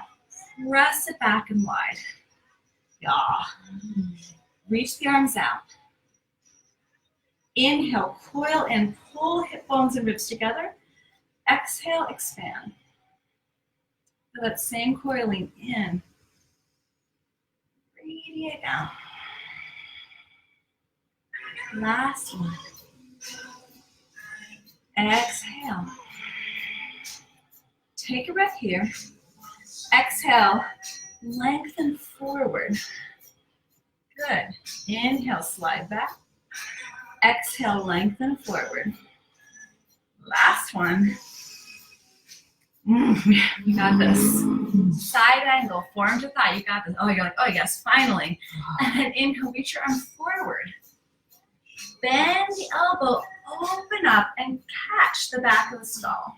press it back and wide. Yeah. Reach the arms out. Inhale, coil and pull hip bones and ribs together. Exhale, expand. So that same coiling in. Radiate down. Last one. Exhale. Take a breath here. Exhale, lengthen forward. Good. Inhale, slide back. Exhale, lengthen forward. Last one. You got this. Side angle, forearm to thigh. You got this. Oh, you're like, oh yes, finally. And then inhale, reach your arm forward. Bend the elbow, open up, and catch the back of the skull.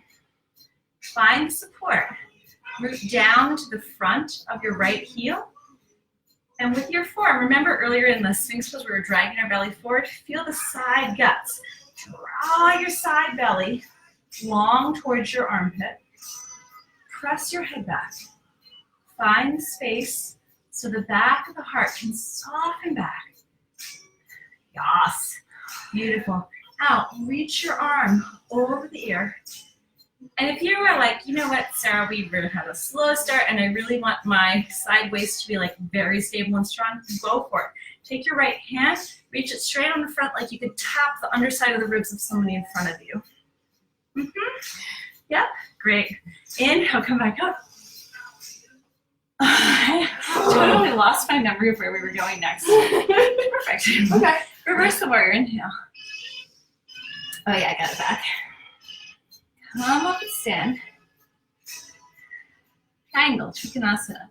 Find support. Root down to the front of your right heel. And with your forearm, remember earlier in the Sphinx pose we were dragging our belly forward? Feel the side guts. Draw your side belly long towards your armpit. Press your head back. Find space so the back of the heart can soften back. Yes. Beautiful. Out. Reach your arm over the ear. And if you were like, you know what, Sarah, we really had a slow start and I really want my side waist to be like very stable and strong, go for it. Take your right hand, reach it straight on the front like you could tap the underside of the ribs of somebody in front of you. Yep, great. Inhale, come back up. I totally lost my memory of where we were going next. Perfect. Okay. Reverse the warrior, inhale. Oh yeah, I got it back. Come up and stand. Triangle, Trikonasana.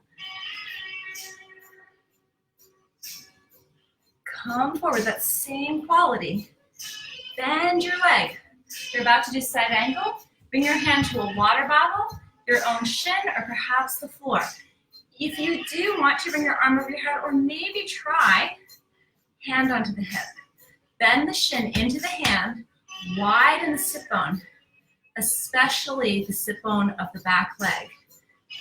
Come forward, that same quality. Bend your leg. You're about to do side angle. Bring your hand to a water bottle, your own shin, or perhaps the floor. If you do want to bring your arm over your head, or maybe try hand onto the hip. Bend the shin into the hand, widen the sit bone, especially the sit bone of the back leg,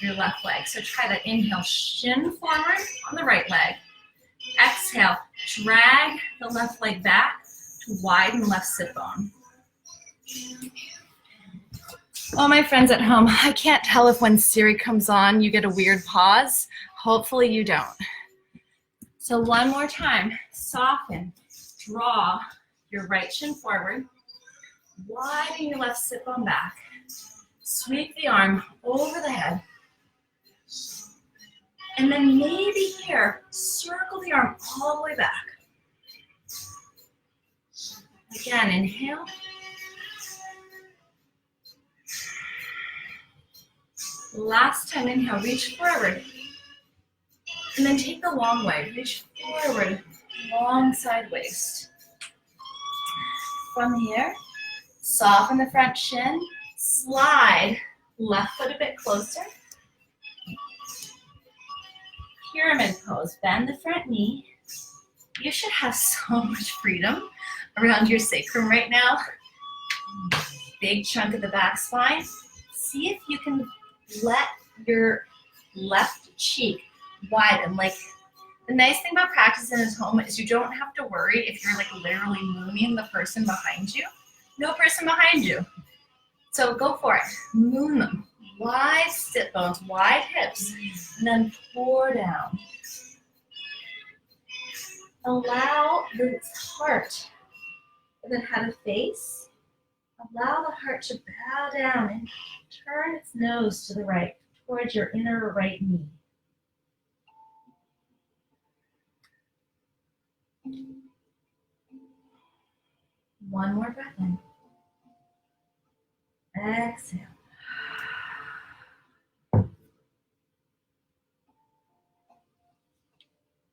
your left leg. So try that. Inhale, shin forward on the right leg. Exhale, drag the left leg back to widen left sit bone. Well, my friends at home, I can't tell if when Siri comes on, you get a weird pause. Hopefully you don't. So one more time, soften, draw your right shin forward, widen your left sit bone back, sweep the arm over the head, And then maybe here, circle the arm all the way back. Again, inhale. Last time, inhale, reach forward. And then take the long way, reach forward, long side waist. From here, soften the front shin, slide left foot a bit closer. Pyramid pose, bend the front knee. You should have so much freedom around your sacrum right now. Big chunk of the back spine. See if you can let your left cheek widen. Like, the nice thing about practicing at home is you don't have to worry if you're like literally mooning the person behind you. No person behind you. So go for it. Moon them. Wide sit bones, wide hips, and then pour down. Allow the heart of the head to face. Allow the heart to bow down and turn its nose to the right, towards your inner right knee. One more breath in. Exhale.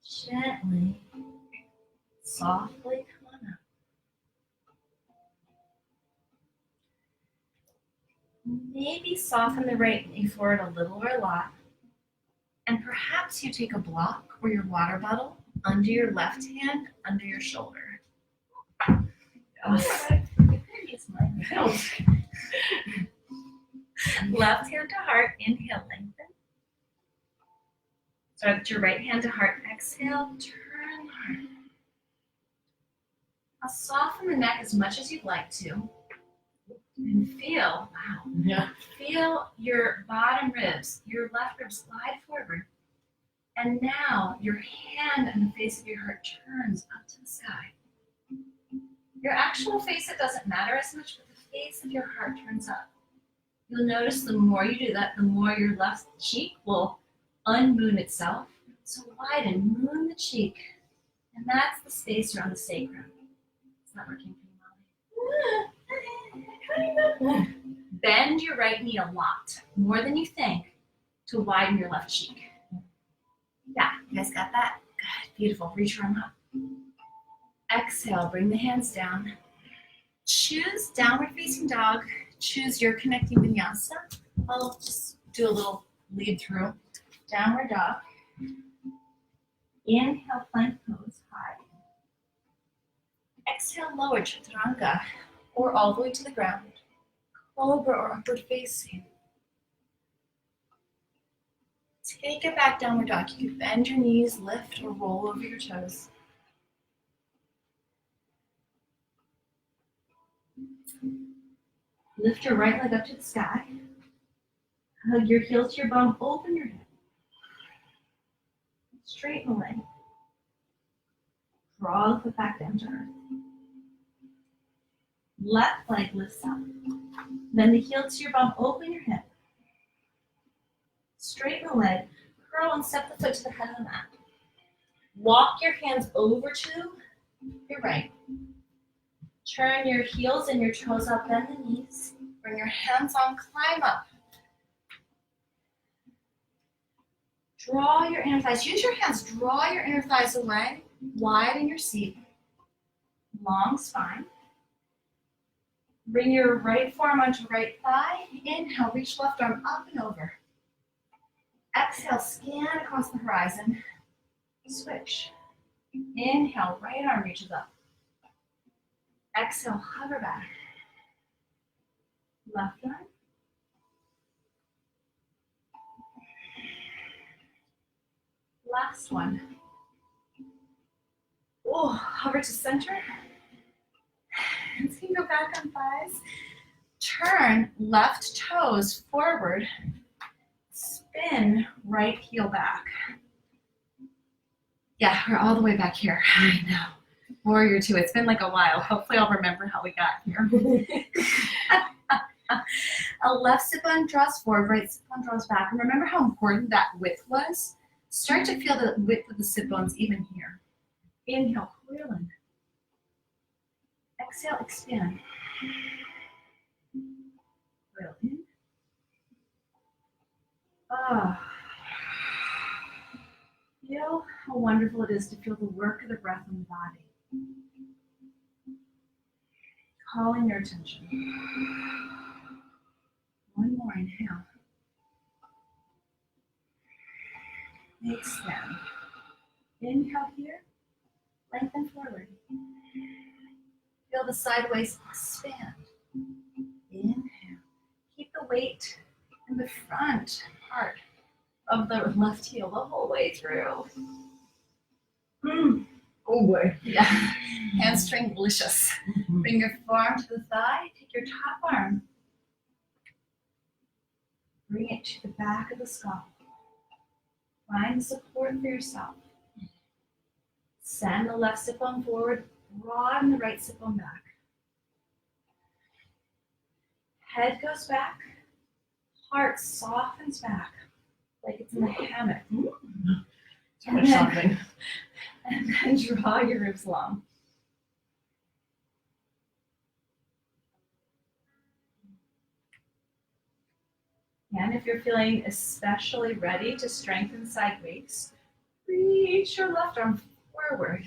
Gently, softly come on up. Maybe soften the right knee forward a little or a lot. And perhaps you take a block or your water bottle under your left hand, under your shoulder. Left hand to heart, inhale, lengthen. Start with your right hand to heart, exhale, turn heart. Now soften the neck as much as you'd like to. And feel, wow, Yeah. feel your bottom ribs, your left ribs slide forward. And now your hand and the face of your heart turns up to the sky. Your actual face, it doesn't matter as much, but the face of your heart turns up. You'll notice the more you do that, the more your left cheek will unmoon itself. So widen, moon the cheek. And that's the space around the sacrum. It's not working for you, Molly. Bend your right knee a lot, more than you think, to widen your left cheek. Yeah, you guys got that? Good, beautiful. Reach your arm up. Exhale, bring the hands down. Choose downward facing dog. Choose your connecting vinyasa. I'll just do a little lead through. Downward dog. Inhale, plank pose, high. Exhale, lower chaturanga, or all the way to the ground. Cobra or upward facing. Take it back, downward dog. You can bend your knees, lift, or roll over your toes. Lift your right leg up to the sky. Hug your heel to your bum, open your hip. Straighten the leg. Draw the foot back down to earth. Left leg lifts up. Then the heel to your bum, open your hip. Straighten the leg, curl and step the foot to the head of the mat. Walk your hands over to your right. Turn your heels and your toes up, bend the knees. Bring your hands on, climb up. Draw your inner thighs. Use your hands. Draw your inner thighs away. Widen your seat. Long spine. Bring your right forearm onto right thigh. Inhale, reach left arm up and over. Exhale, scan across the horizon. Switch. Inhale, right arm reaches up. Exhale, hover back. Left arm. Last one. Oh, hover to center. Hands can go back on thighs. Turn left toes forward. Spin right heel back. Yeah, we're all the way back here. I know. Warrior two. It's been like a while. Hopefully I'll remember how we got here. A left sit bone draws forward, right sit bone draws back. And remember how important that width was? Start to feel the width of the sit bones even here. Inhale, coil in. Exhale, expand. Coil in. Feel how wonderful it is to feel the work of the breath in the body. Calling your attention. One more inhale. Extend. Inhale here. Lengthen forward. Feel the sideways expand. Inhale. Keep the weight in the front part of the left heel the whole way through. Oh boy. Yeah. Hamstring delicious. Bring your forearm to the thigh. Take your top arm. Bring it to the back of the skull. Find support for yourself. Send the left sit bone forward. Broaden the right sit bone back. Head goes back. Heart softens back like it's in a hammock. So much softening. And then draw your ribs long. And if you're feeling especially ready to strengthen side waist, reach your left arm forward.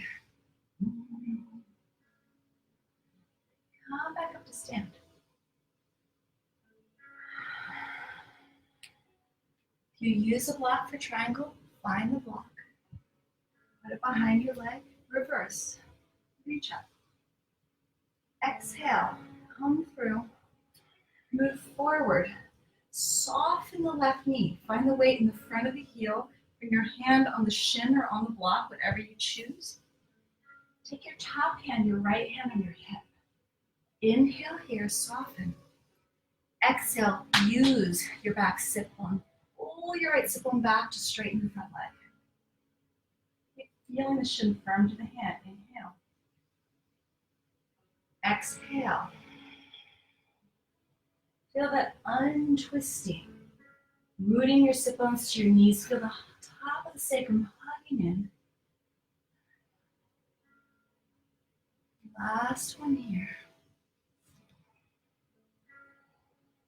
Come back up to stand. If you use a block for triangle, find the block. Put it behind your leg, reverse, reach up. Exhale, come through, move forward, soften the left knee. Find the weight in the front of the heel. Bring your hand on the shin or on the block, whatever you choose. Take your top hand, your right hand on your hip. Inhale here, soften. Exhale, use your back sit bone. Pull your right sit bone back to straighten the front leg. Feeling the shin firm to the hand. Inhale. Exhale. Feel that untwisting. Rooting your sit bones to your knees. Feel the top of the sacrum hugging in. Last one here.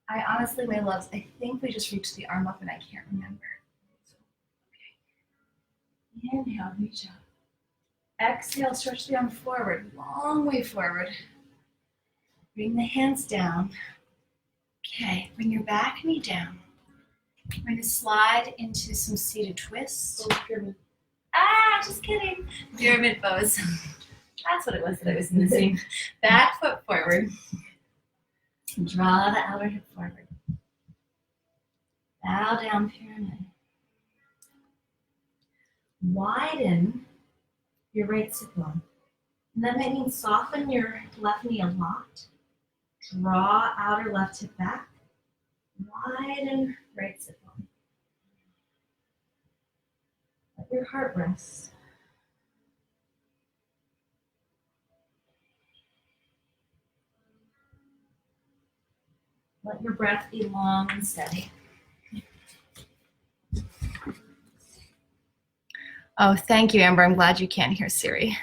I honestly, my loves, I think we just reached the arm up and I can't remember. Okay. Inhale, reach up. Exhale, stretch the arm forward, long way forward. Bring the hands down. Okay, bring your back knee down. We're going to slide into some seated twists. Pyramid. Just kidding. Pyramid pose. That's what it was that I was missing. Back foot forward. Draw the outer hip forward. Bow down, pyramid. Widen your right sit bone. And that might mean soften your left knee a lot. Draw outer left hip back. Widen right sit bone. Let your heart rest. Let your breath be long and steady. Oh, thank you, Amber. I'm glad you can't hear Siri.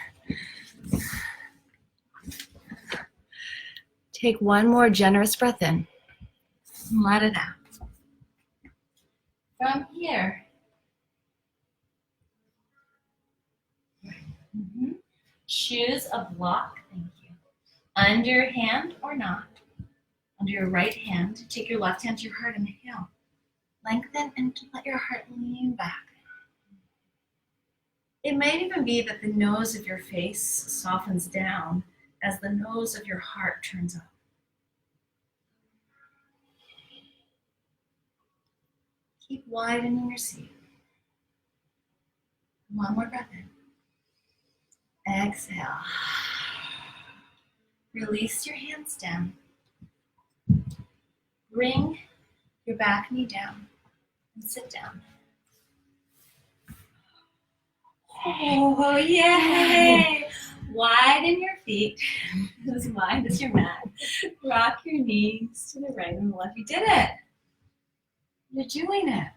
Take one more generous breath in. And let it out. From here. Choose a block. Thank you. Under your hand or not. Under your right hand, take your left hand to your heart, inhale. Lengthen and let your heart lean back. It might even be that the nose of your face softens down as the nose of your heart turns up. Keep widening your seat. One more breath in. Exhale. Release your hands down. Bring your back knee down and sit down. Oh, yay! Widen your feet as wide as your mat. Rock your knees to the right and the left. You did it. You're doing it.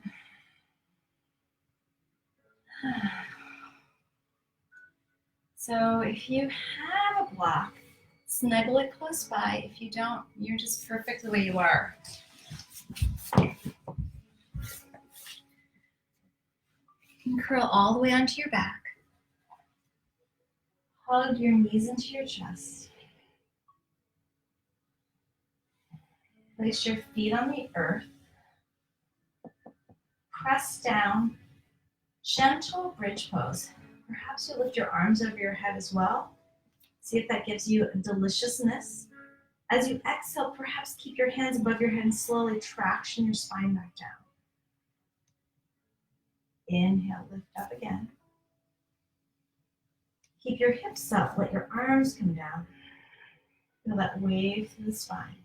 So if you have a block, snuggle it close by. If you don't, you're just perfect the way you are. You can curl all the way onto your back. Hug your knees into your chest. Place your feet on the earth. Press down. Gentle bridge pose. Perhaps you lift your arms over your head as well. See if that gives you a deliciousness. As you exhale, perhaps keep your hands above your head and slowly traction your spine back down. Inhale, lift up again. Keep your hips up, let your arms come down. Feel that wave through the spine.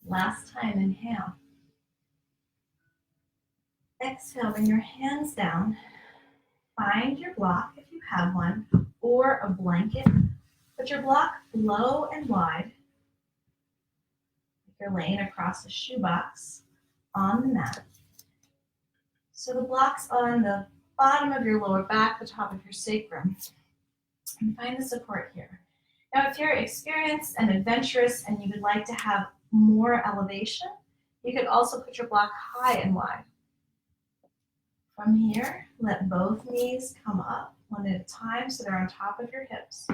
Last time, inhale. Exhale, bring your hands down. Find your block if you have one, or a blanket. Put your block low and wide. If you're laying across a shoebox on the mat. So the block's on the bottom of your lower back, the top of your sacrum. And find the support here. Now, if you're experienced and adventurous and you would like to have more elevation, you could also put your block high and wide. From here, let both knees come up one at a time so they're on top of your hips.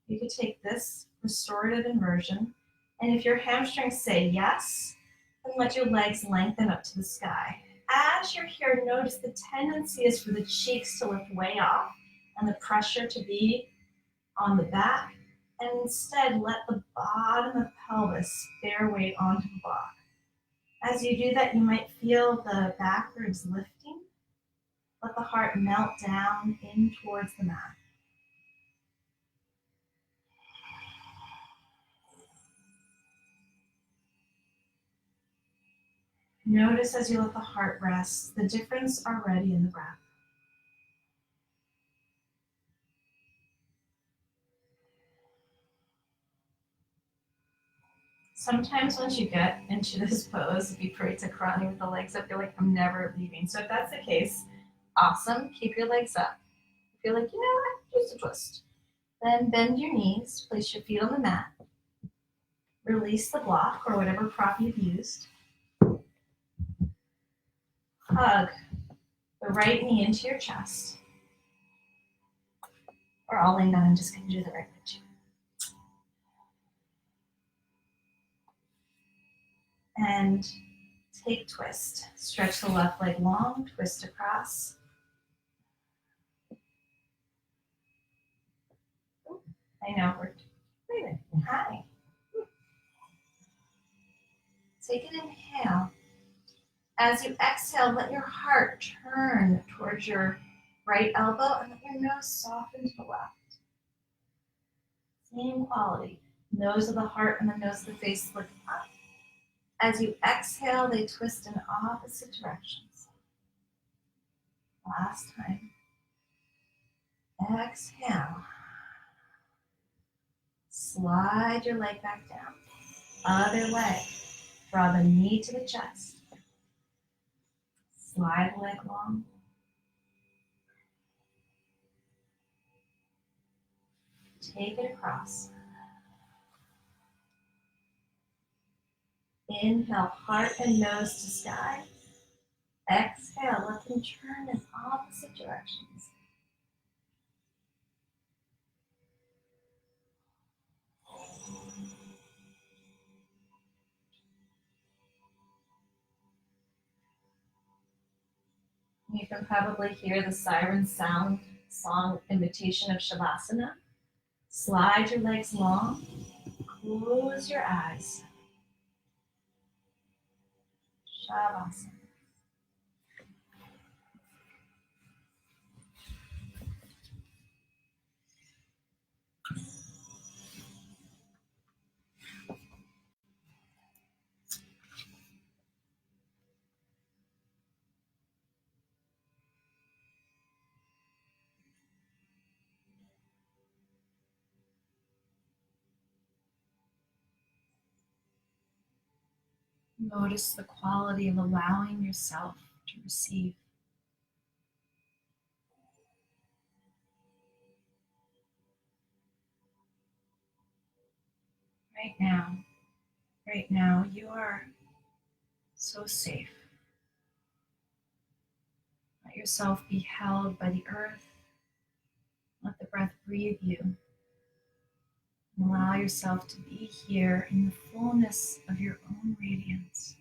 You could take this restorative inversion, and if your hamstrings say yes, then let your legs lengthen up to the sky. As you're here, notice the tendency is for the cheeks to lift way off and the pressure to be on the back, and instead let the bottom of the pelvis bear weight onto the block. As you do that, you might feel the back ribs lifting. Let the heart melt down in towards the mat. Notice as you let the heart rest, the difference already in the breath. Sometimes once you get into this pose, Viparita with the legs up, you're like, I'm never leaving. So if that's the case, awesome, keep your legs up. If you're like, you know what, just a twist. Then bend your knees, place your feet on the mat. Release the block or whatever prop you've used. Hug the right knee into your chest. Or I'll lay down and just kind of do the right with you. And take twist. Stretch the left leg long, twist across. I know, we're breathing. Hi. Take an inhale. As you exhale, let your heart turn towards your right elbow and let your nose soften to the left. Same quality. Nose of the heart and the nose of the face look up. As you exhale, they twist in opposite directions. Last time. Exhale. Slide your leg back down. Other leg. Draw the knee to the chest. Slide the leg long. Take it across. Inhale, heart and nose to sky. Exhale, let them turn in opposite directions. You can probably hear the siren sound song imitation of Shavasana. Slide your legs long. Close your eyes. Shavasana. Notice the quality of allowing yourself to receive. Right now, you are so safe. Let yourself be held by the earth. Let the breath breathe you. And allow yourself to be here in the fullness of your own radiance.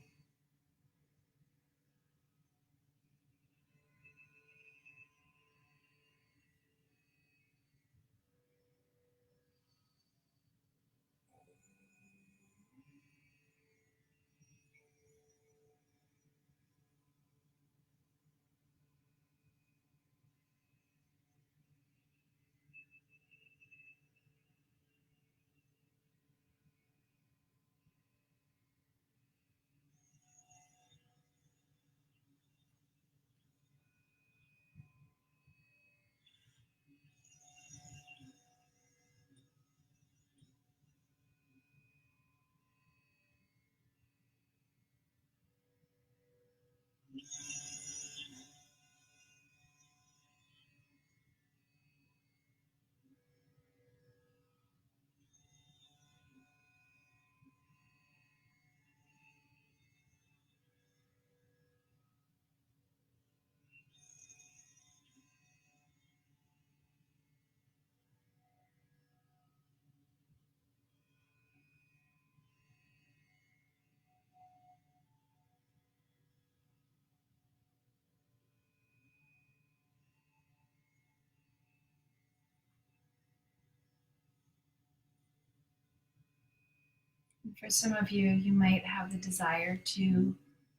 And for some of you, you might have the desire to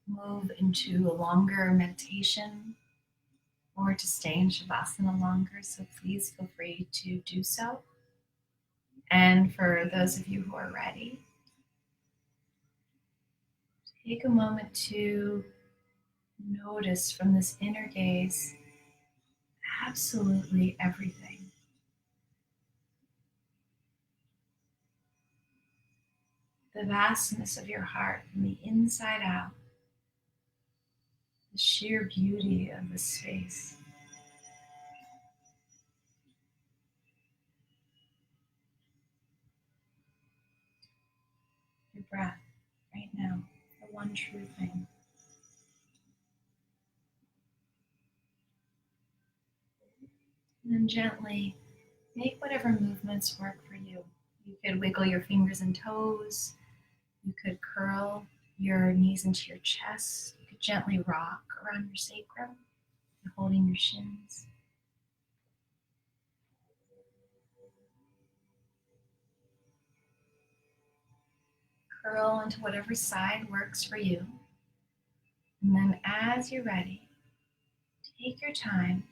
move into a longer meditation or to stay in Shavasana longer, so please feel free to do so. And for those of you who are ready, take a moment to notice from this inner gaze absolutely everything. The vastness of your heart from the inside out, the sheer beauty of the space. Your breath right now, the one true thing. And then gently make whatever movements work for you. You could wiggle your fingers and toes. You could curl your knees into your chest. You could gently rock around your sacrum, holding your shins. Curl into whatever side works for you. And then as you're ready, take your time.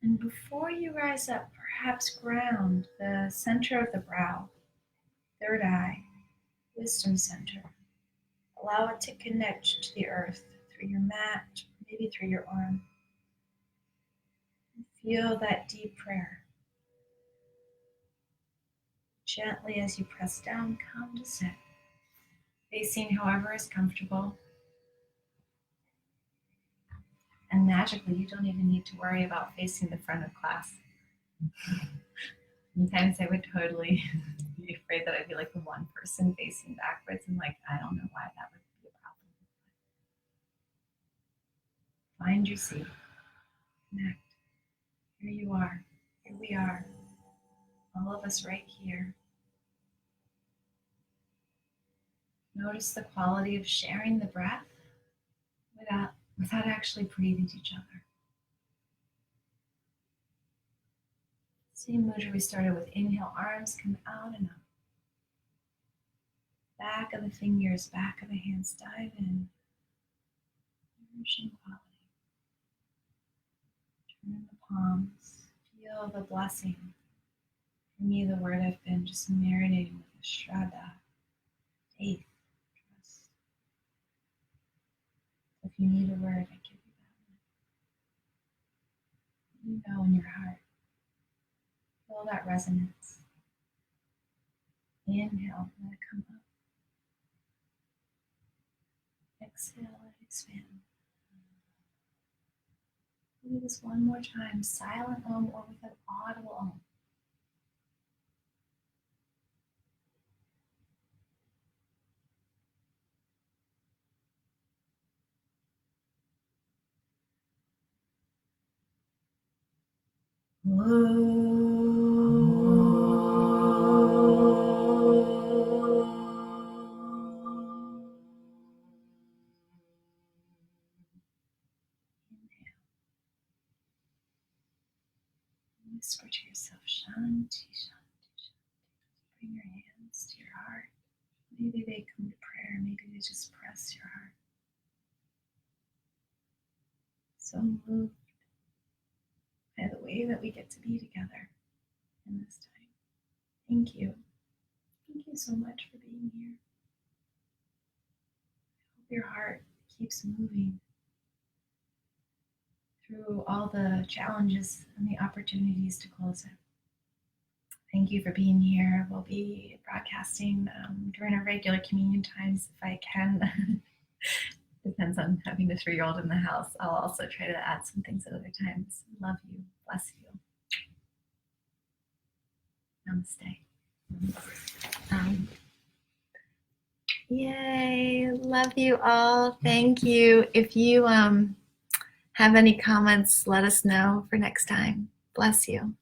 And before you rise up, perhaps ground the center of the brow, third eye, wisdom center. Allow it to connect to the earth through your mat, maybe through your arm. And feel that deep prayer. Gently as you press down, come to sit, facing however is comfortable. And magically, you don't even need to worry about facing the front of class. Sometimes I would totally be afraid that I'd be like the one person facing backwards, and like, I don't know why that would be a problem. Find your seat. Connect. Here you are. Here we are. All of us right here. Notice the quality of sharing the breath without actually breathing to each other. Same mudra we started with. Inhale, arms come out and up. Back of the fingers, back of the hands, dive in. Nourishing quality. Turn the palms. Feel the blessing. For me, the word I've been just marinating with is Shraddha, faith, trust. If you need a word, I give you that one. You know in your heart. Feel that resonance. Inhale, let it come up. Exhale, let it expand. Do this one more time, silent Om or with an audible Om. Whisper to yourself, Shanti, Shanti, Shanti. Bring your hands to your heart. Maybe they come to prayer. Maybe they just press your heart. So moved by the way that we get to be together in this time. Thank you. Thank you so much for being here. I hope your heart keeps moving through all the challenges and the opportunities to close it. Thank you for being here. We'll be broadcasting during our regular communion times if I can. Depends on having a 3-year-old in the house. I'll also try to add some things at other times. Love you. Bless you. Namaste. Yay. Love you all. Thank you. If you have any comments, let us know for next time. Bless you.